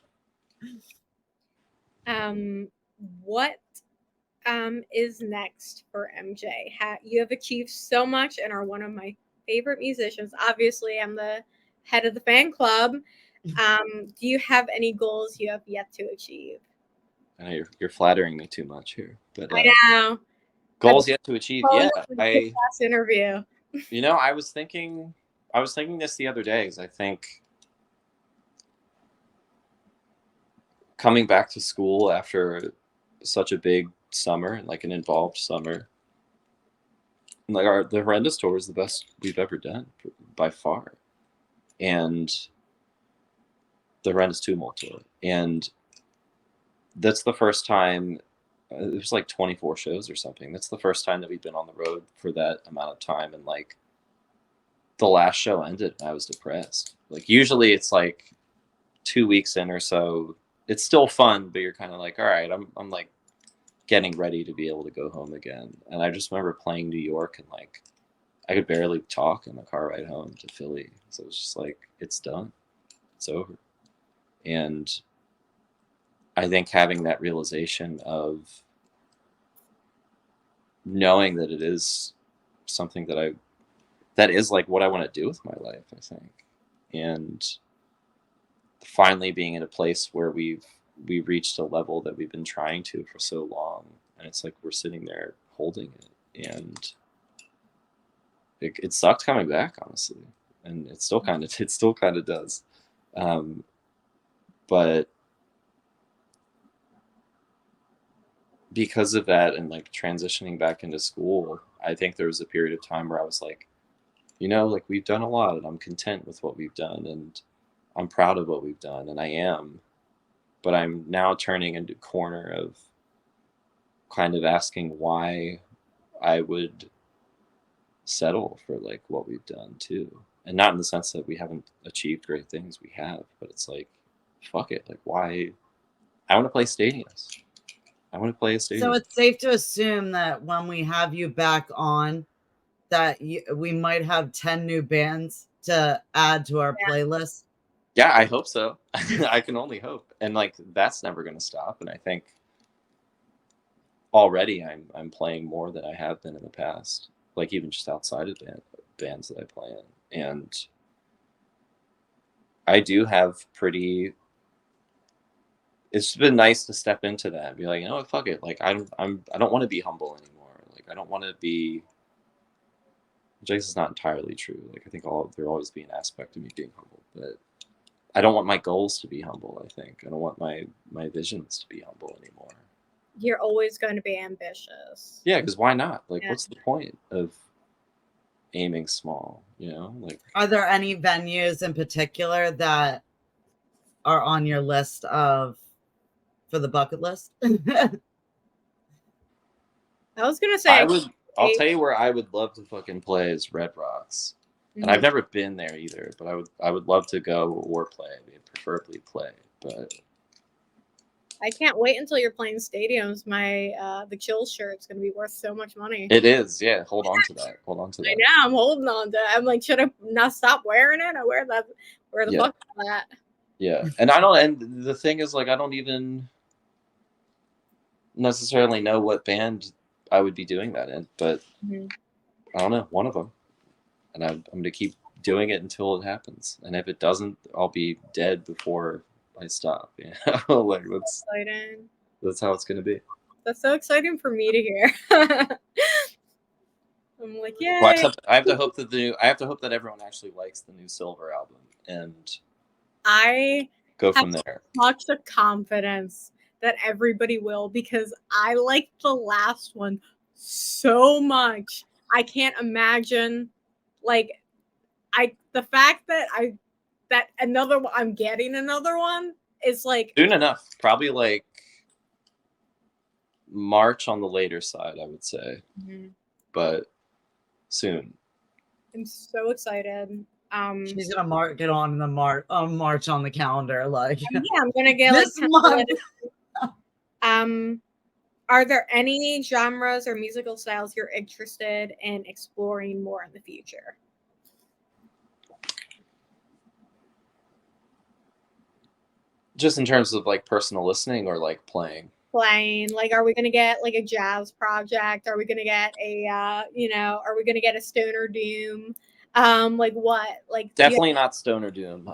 What is next for MJ? You have achieved so much and are one of my favorite musicians. Obviously, I'm the head of the fan club. Do you have any goals you have yet to achieve? I know you're flattering me too much here, but I know. goals yet to achieve. Yeah, last interview. You know, I was thinking this the other day, because I think coming back to school after such a big summer, like an involved summer, like the Horrendous tour is the best we've ever done by far, and the Horrendous Tumult tour, and that's the first time. It was like 24 shows or something. That's the first time that we've been on the road for that amount of time, and like the last show ended and I was depressed. Like usually it's like 2 weeks in or so, it's still fun, but you're kind of like, all right, I'm like getting ready to be able to go home again. And I just remember playing New York, and like I could barely talk in the car ride home to Philly. So it was just like, it's done, it's over. And I think having that realization of knowing that it is something that is like what I want to do with my life, I think. And finally being in a place where we've reached a level that we've been trying to for so long, and it's like we're sitting there holding it, and it sucked coming back, honestly, and it still kind of does, but because of that, and like transitioning back into school, I think there was a period of time where I was like, you know, like we've done a lot, and I'm content with what we've done, and I'm proud of what we've done, and I am, but I'm now turning into a corner of kind of asking why I would settle for like what we've done too. And not in the sense that we haven't achieved great things, we have, but it's like, fuck it, like why? I want to play stadiums. I want to play a stadium. So it's safe to assume that when we have you back on, that we might have 10 new bands to add to our playlist. Yeah, I hope so. I can only hope. And like that's never going to stop. And I think already I'm playing more than I have been in the past, like even just outside of bands that I play in. And I do have it's been nice to step into that and be like, you know what, fuck it. Like I don't want to be humble anymore. Like I don't want to be, which I guess is not entirely true. Like I think there'll always be an aspect of me being humble, but I don't want my goals to be humble. I think I don't want my visions to be humble anymore. You're always going to be ambitious. Yeah, because why not? Like, what's the point of aiming small? You know, like. Are there any venues in particular that are on your list for the bucket list? I was gonna say I'll tell you where I would love to fucking play is Red Rocks. And I've never been there either, but I would love to go or play. I mean, preferably play, but I can't wait until you're playing stadiums. My the Chill shirt's gonna be worth so much money. It is, yeah. Hold on to that. I know, I'm holding on to it. I'm like, should I not stop wearing it? I wear that. Where the fuck is that? Yeah, and and the thing is, like, I don't even necessarily know what band I would be doing that in, but I don't know, one of them. And I'm going to keep doing it until it happens. And if it doesn't, I'll be dead before I stop. You know? Like that's how it's going to be. That's so exciting for me to hear. I'm like, yeah. Well, I have to hope that everyone actually likes the new Silver album, and I go from there. Much the confidence that everybody will, because I like the last one so much. I can't imagine. Like, the fact that I'm getting another one is like soon enough. Probably like March on the later side, I would say, but soon. I'm so excited. She's gonna mark it on the March on the calendar. Like, yeah, I'm gonna get this month. Are there any genres or musical styles you're interested in exploring more in the future? Just in terms of like personal listening or like playing? Playing, like, are we gonna get like a jazz project? Are we gonna get a are we gonna get a stoner doom? Like what? Like Definitely not stoner doom.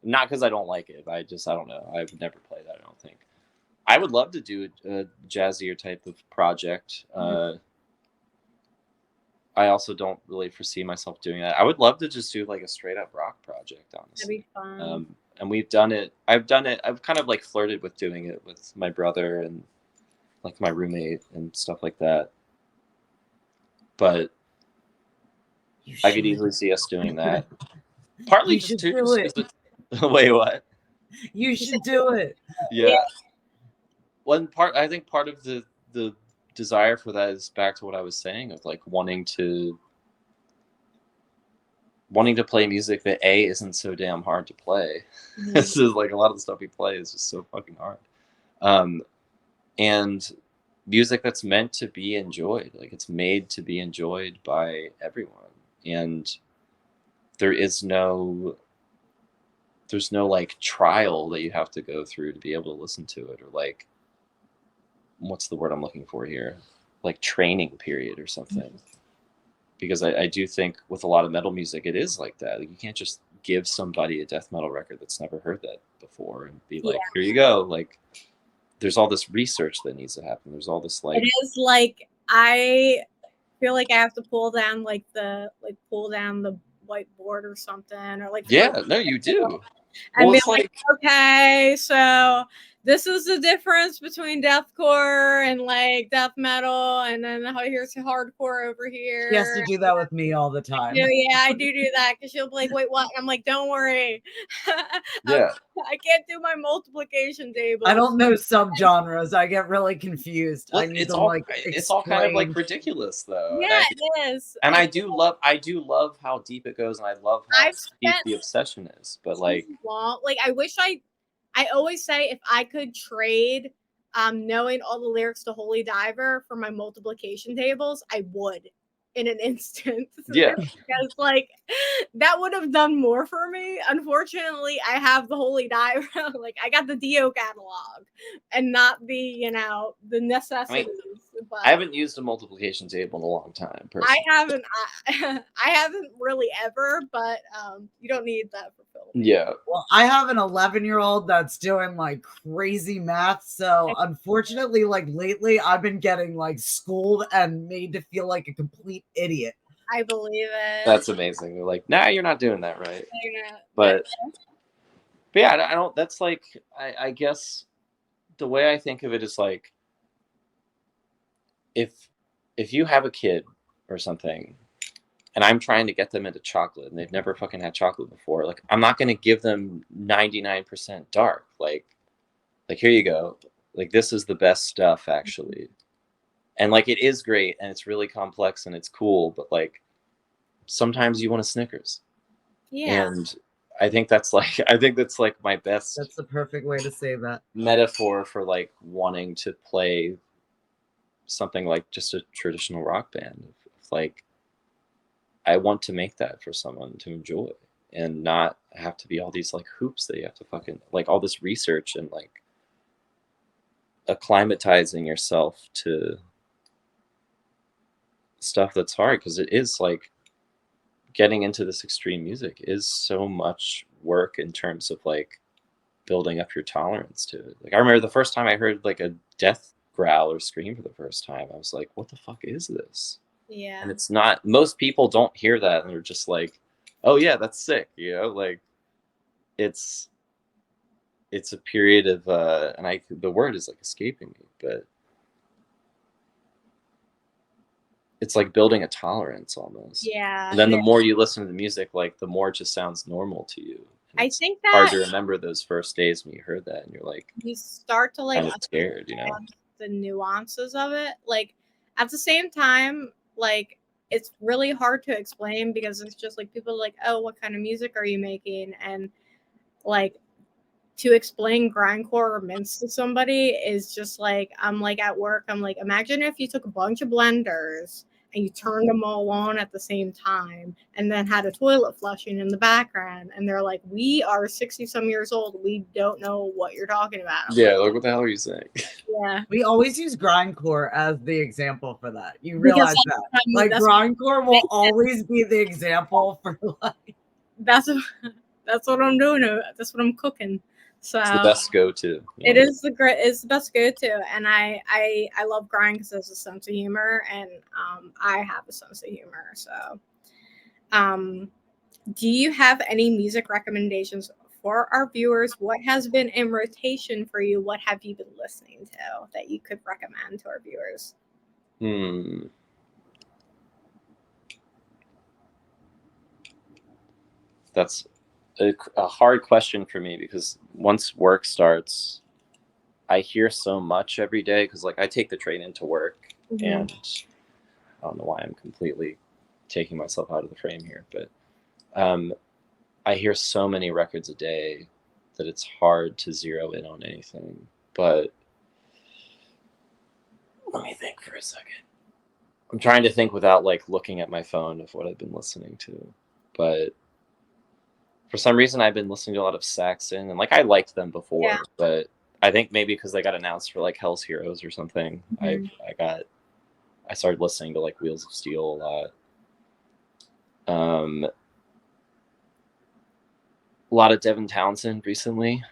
Not because I don't like it. I don't know. I would never play that, I don't think. I would love to do a jazzier type of project. I also don't really foresee myself doing that. I would love to just do like a straight up rock project, honestly. That'd be fun. And we've done it. I've done it. I've kind of like flirted with doing it with my brother and like my roommate and stuff like that. But I could easily see us doing that. Partly just too. Wait, what? You should do it. Yeah. One part, I think part of the desire for that is back to what I was saying of like wanting to play music that isn't so damn hard to play. This is like a lot of the stuff we play is just so fucking hard. And music that's meant to be enjoyed, like it's made to be enjoyed by everyone. And there's no like trial that you have to go through to be able to listen to it, or like, what's the word I'm looking for here? Like training period or something. Because I do think with a lot of metal music, it is like that. Like you can't just give somebody a death metal record that's never heard that before and be like, here you go. Like there's all this research that needs to happen. There's all this like. It is like, I feel like I have to pull down the whiteboard or something, or like. Yeah, no, you do. And be like, okay, so this is the difference between deathcore and like death metal, and then here's hardcore over here. She has to do that with me all the time. Yeah, I do that because she'll be like, wait, what? And I'm like, don't worry. Yeah. I can't do my multiplication table. I don't know subgenres. I get really confused. Well, I need it's to all, like it's all kind of like ridiculous though. Yeah, it is. And I do love how deep it goes, and I love how deep the obsession is. But like I wish I always say if I could trade knowing all the lyrics to Holy Diver for my multiplication tables, I would in an instant. Yeah. Because like that would have done more for me. Unfortunately, I have the Holy Diver. Like I got the Dio catalog and not the, the necessities. I haven't used a multiplication table in a long time. Personally. I haven't really ever, but you don't need that for film. Yeah. Well, I have an 11-year-old that's doing like crazy math. So unfortunately, like lately I've been getting like schooled and made to feel like a complete idiot. I believe it. That's amazing. They're like, nah, you're not doing that right. But yeah, I don't, that's like, I guess the way I think of it is like, if you have a kid or something and I'm trying to get them into chocolate and they've never fucking had chocolate before, like I'm not going to give them 99% dark. Like here you go. Like this is the best stuff actually. And like it is great and it's really complex and it's cool, but like sometimes you want a Snickers. Yeah. And I think that's like my best. That's the perfect way to say that. Metaphor for like wanting to play something like just a traditional rock band. Like I want to make that for someone to enjoy and not have to be all these like hoops that you have to fucking like all this research and like acclimatizing yourself to stuff that's hard, because it is like getting into this extreme music is so much work in terms of like building up your tolerance to it. Like I remember the first time I heard like a death growl or scream for the first time, I was like, what the fuck is this? Yeah. And it's not, most people don't hear that and they're just like, oh yeah, that's sick, like it's a period of and the word is like escaping me, but it's like building a tolerance almost. Yeah. And then the more you listen to the music, like the more it just sounds normal to you. I think that hard to remember those first days when you heard that and you're like, you start to like kind of scared, the nuances of it. Like at the same time, like it's really hard to explain because it's just like people are like, oh, what kind of music are you making? And like to explain grindcore or mince to somebody is just like, I'm like at work, I'm like, imagine if you took a bunch of blenders and you turned them all on at the same time and then had a toilet flushing in the background, and they're like, we are 60 some years old, we don't know what you're talking about. Yeah, like what the hell are you saying? Yeah, We always use grindcore as the example for that. You Because realize that. Like grindcore will makes always be the example for like that's what I'm doing. That's what I'm cooking. So It's the best go-to. it is it's the best go-to, and I love grind because there's a sense of humor, and I have a sense of humor. So, do you have any music recommendations for our viewers? What has been in rotation for you? What have you been listening to that you could recommend to our viewers? That's a hard question for me, because once work starts, I hear so much every day, because like I take the train into work, and I don't know why I'm completely taking myself out of the frame here, but I hear so many records a day that it's hard to zero in on anything. But let me think for a second. I'm trying to think without like looking at my phone of what I've been listening to, but for some reason I've been listening to a lot of Saxon, and like I liked them before, but I think maybe because they got announced for like Hell's Heroes or something, I started listening to like Wheels of Steel a lot. A lot of Devin Townsend recently,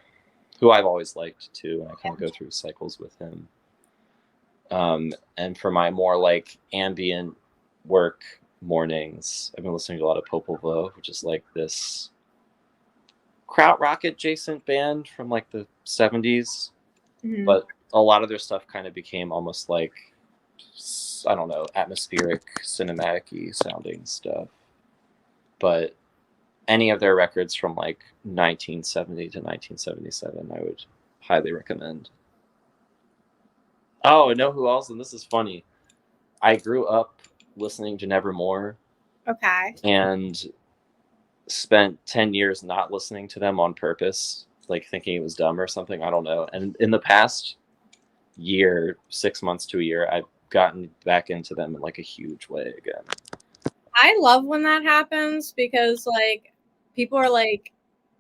who I've always liked too, and I kind of go through cycles with him. And for my more like ambient work mornings, I've been listening to a lot of Popol Vuh, which is like this krautrock adjacent band from like the 70s, but a lot of their stuff kind of became almost like, I don't know, atmospheric, cinematic-y sounding stuff. But any of their records from like 1970 to 1977, I would highly recommend. Oh, I know who else, and this is funny. I grew up listening to Nevermore. Okay. And spent 10 years not listening to them on purpose, like thinking it was dumb or something. I don't know. And in the past year, 6 months to a year, I've gotten back into them in like a huge way again. I love when that happens, because like people are like,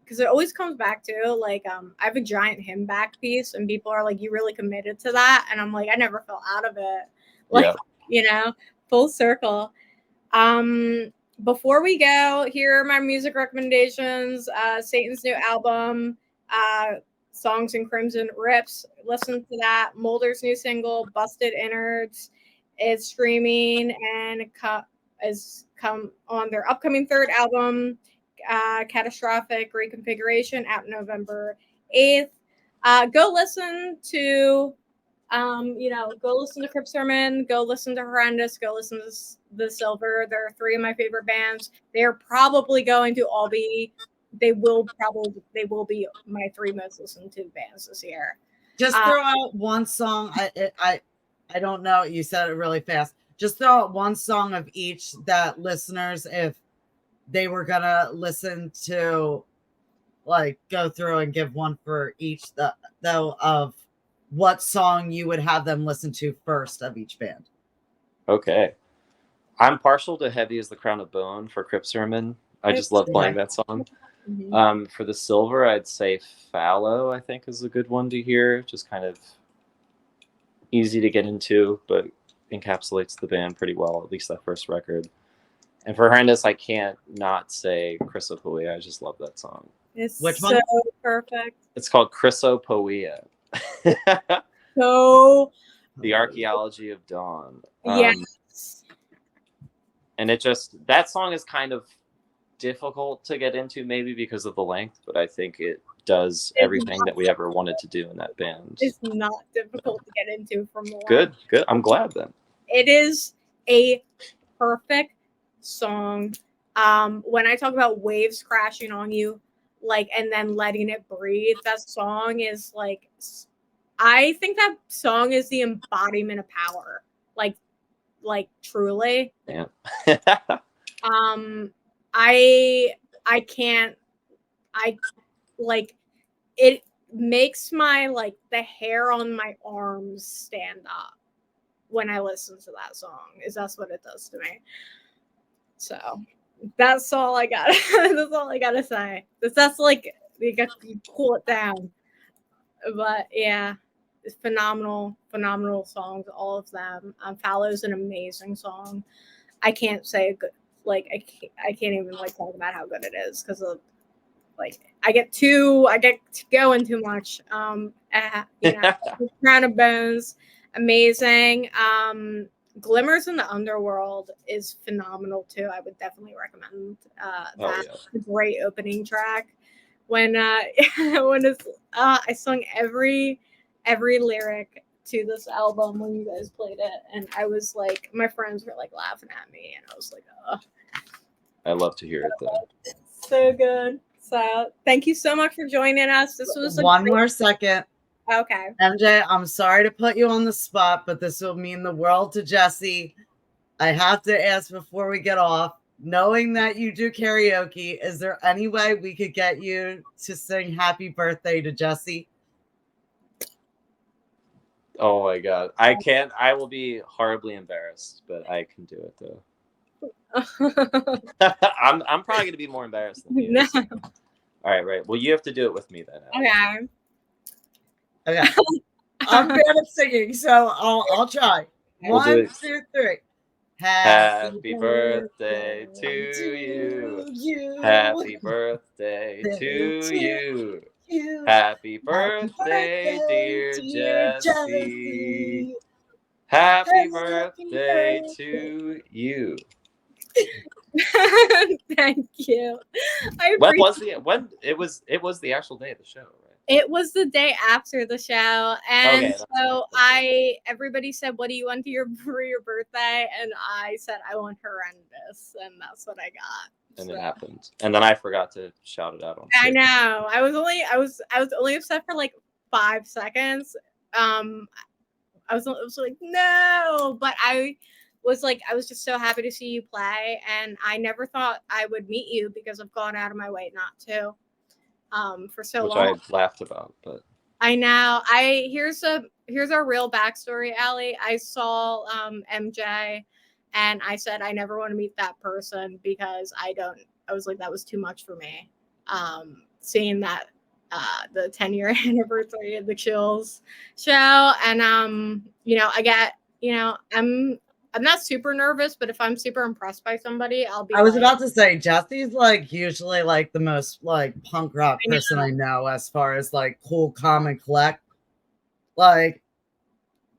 because it always comes back to like, I have a giant hymn back piece, and people are like, you really committed to that? And I'm like, I never fell out of it. Like, you know, full circle. Before we go, here are my music recommendations. Satan's new album, Songs in Crimson Rips. Listen to that. Mulder's new single, Busted Innards, is streaming and is come on their upcoming third album, Catastrophic Reconfiguration, out November 8th. Go listen to go listen to Crypt Sermon, go listen to Horrendous, go listen to The Silver. They're three of my favorite bands. They're probably going to all be, they will be my three most listened to bands this year. Just throw out one song. I don't know. You said it really fast. Just throw out one song of each that listeners, if they were gonna listen to, like go through and give one for each though of what song you would have them listen to first of each band. Okay. I'm partial to Heavy as the Crown of Bone for Crypt Sermon. I just love playing that song. For The Silver, I'd say Fallow, I think, is a good one to hear. Just kind of easy to get into, but encapsulates the band pretty well, at least that first record. And for Horrendous, I can't not say Chrysopoeia. I just love that song. It's Which so one? Perfect. It's called Chrysopoeia. So The Archaeology of Dawn. Yes. And it just, that song is kind of difficult to get into, maybe because of the length, but I think it does everything that we ever wanted to do in that band. It's not difficult to get into from the Good. I'm glad then. It is a perfect song. When I talk about waves crashing on you, like, and then letting it breathe, that song is like, I think that song is the embodiment of power. Like truly. Yeah. I like, it makes my, like, the hair on my arms stand up. when I listen to that song. That's what it does to me. So that's all I got. That's all I gotta say. That's like you got to cool it down. But yeah, it's phenomenal songs, all of them. Fallow's an amazing song. I can't say a good I can't even like talk about how good it is because of like I get going too much. Crown of Bones, amazing. Glimmers in the Underworld is phenomenal too. I would definitely recommend that. A great opening track. When I sung every lyric to this album when you guys played it, and I was like, my friends were like laughing at me, and I was like, oh. I love to hear it though. So good. So thank you so much for joining us. This was one more second. Okay. MJ, I'm sorry to put you on the spot, but this will mean the world to Jesse. I have to ask before we get off, knowing that you do karaoke, is there any way we could get you to sing Happy Birthday to Jesse? Oh my God. I can't. I will be horribly embarrassed, but I can do it though. I'm probably going to be more embarrassed than you. No. All right. Well, you have to do it with me then. Okay. I'm bad at singing, so I'll try. We'll 1, 2, 3. Happy birthday to you. Happy birthday to you. Happy birthday, dear Jesse. Happy birthday to you. Thank you. When it was the actual day of the show, right? It was the day after the show, and so everybody said, "What do you want for your birthday?" And I said, "I want Horrendous," and that's what I got. And it happened, and then I forgot to shout it out on stage. I know. I was only upset for like 5 seconds. I was like, no, but I was just so happy to see you play, and I never thought I would meet you because I've gone out of my way not to. For so long. Which I laughed about, but I know. Here's our real backstory, Allie. I saw MJ, and I said I never want to meet that person because I was like, that was too much for me. Seeing that the 10-year anniversary of the Chills show, and I'm not super nervous, but if I'm super impressed by somebody, I'll be. I was about to say, Jesse's like usually like the most like punk rock person I know as far as like cool, calm, and collect. Like,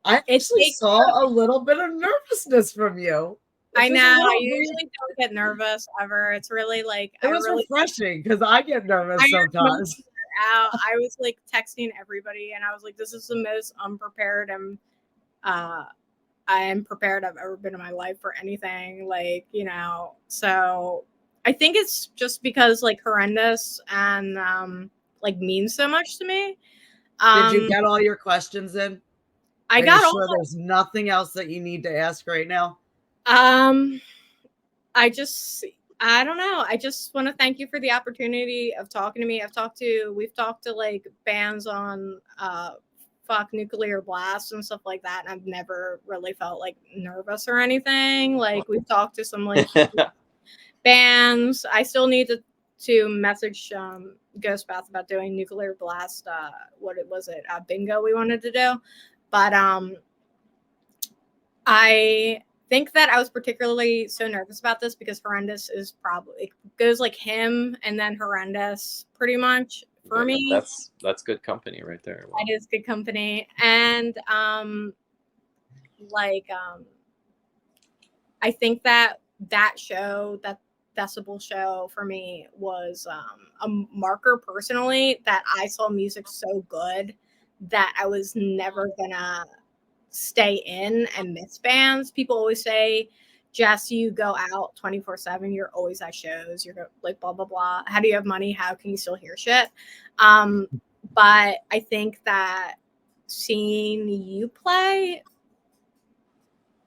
I actually saw a little bit of nervousness from you. I know. I usually don't get nervous ever. It's really like it was refreshing because I get nervous sometimes. I was like texting everybody, and I was like, "This is the most unprepared and I am prepared I've ever been in my life for anything." Like, so I think it's just because like Horrendous and like means so much to me. Did you get all your questions in? I got all. There's nothing else that you need to ask right now. I don't know. I just want to thank you for the opportunity of talking to me. We've talked to like bands on Nuclear Blast and stuff like that, and I've never really felt like nervous or anything. Like, we've talked to some like bands. I still need to message Ghostpath about doing Nuclear Blast. Bingo we wanted to do, but I think that I was particularly so nervous about this because Horrendous is probably goes like him and then Horrendous pretty much. For me, that's good company right there. Wow. That is good company, and I think that show, that Decibel show, for me was a marker personally that I saw music so good that I was never gonna stay in and miss bands. People always say, Jess, you go out 24/7. You're always at shows. You're like blah, blah, blah. How do you have money? How can you still hear shit? But I think that seeing you play,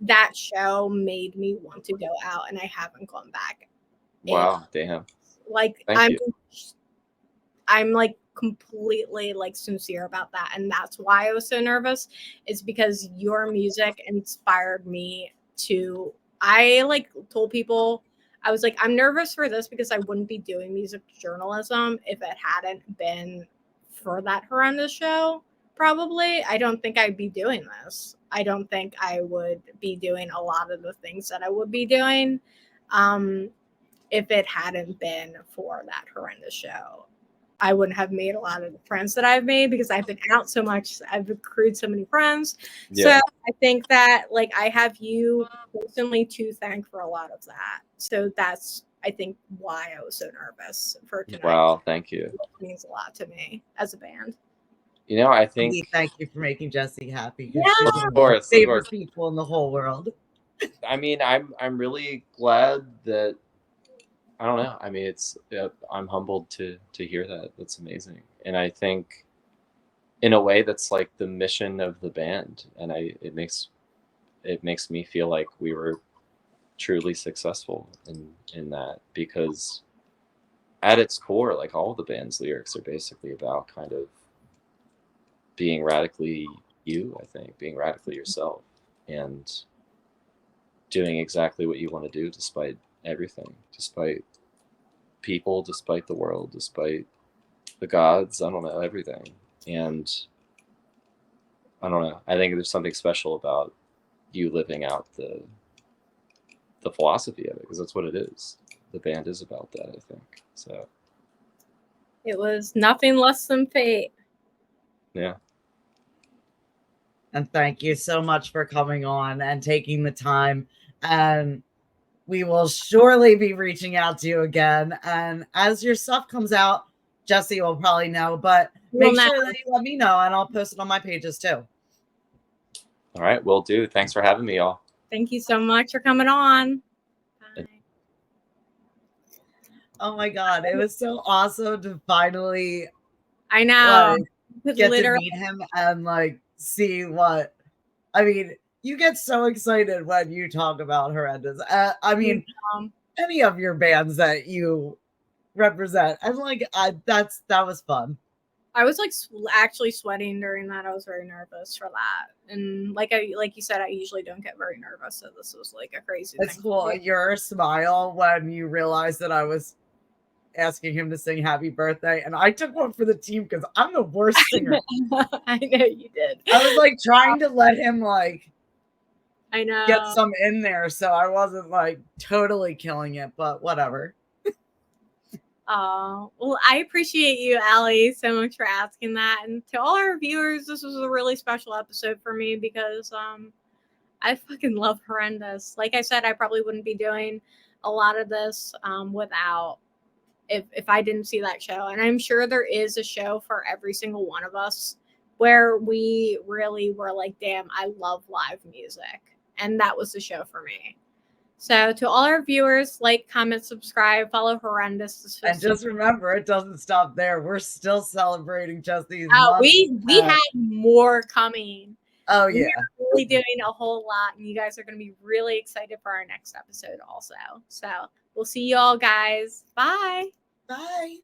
that show made me want to go out, and I haven't gone back. Wow, damn. Like, I'm like completely like sincere about that. And that's why I was so nervous, is because your music inspired me to, I like told people, I was like, I'm nervous for this because I wouldn't be doing music journalism if it hadn't been for that Horrendous show. Probably, I don't think I'd be doing this. I don't think I would be doing a lot of the things that I would be doing if it hadn't been for that Horrendous show. I wouldn't have made a lot of the friends that I've made because I've been out so much. I've accrued so many friends. Yeah. So I think that like I have you personally to thank for a lot of that. So that's, I think, why I was so nervous for tonight. Wow, thank you. It means a lot to me as a band. You know, I think. Thank you for making Jessie happy. Yeah, of course. Favorite people in the whole world. I mean, I'm really glad that. I don't know. I mean, I'm humbled to hear that. That's amazing. And I think in a way that's like the mission of the band. And it makes me feel like we were truly successful in that, because at its core, like all the band's lyrics are basically about kind of being radically you, I think, being radically yourself and doing exactly what you want to do despite everything, despite people, despite the world, despite the gods, I don't know, everything. And I don't know, I think there's something special about you living out the philosophy of it, because that's what it is. The band is about that, I think. So it was nothing less than fate. Yeah. And thank you so much for coming on and taking the time. And we will surely be reaching out to you again. And as your stuff comes out, Jessie will probably know, but make sure that you let me know, and I'll post it on my pages too. All right, will do. Thanks for having me, y'all. Thank you so much for coming on. Bye. Oh my God, it was so awesome to finally I know get to meet him and like see what, I mean, you get so excited when you talk about Horrendous. I mean, any of your bands that you represent, I'm like, that was fun. I was like actually sweating during that. I was very nervous for that, and like you said, I usually don't get very nervous, so this was like a crazy. It's cool. Your smile when you realized that I was asking him to sing Happy Birthday, and I took one for the team because I'm the worst singer. I know you did. I was like trying to let him like. I know. Get some in there, so I wasn't like totally killing it, but whatever. Oh, well, I appreciate you, Allie, so much for asking that. And to all our viewers, this was a really special episode for me because I fucking love Horrendous. Like I said, I probably wouldn't be doing a lot of this without if I didn't see that show. And I'm sure there is a show for every single one of us where we really were like, damn, I love live music. And that was the show for me. So to all our viewers, like, comment, subscribe, follow Horrendous. And just remember, it doesn't stop there. We're still celebrating Jesse's. We have more coming. Oh, yeah. We're really doing a whole lot. And you guys are going to be really excited for our next episode also. So we'll see you all, guys. Bye. Bye.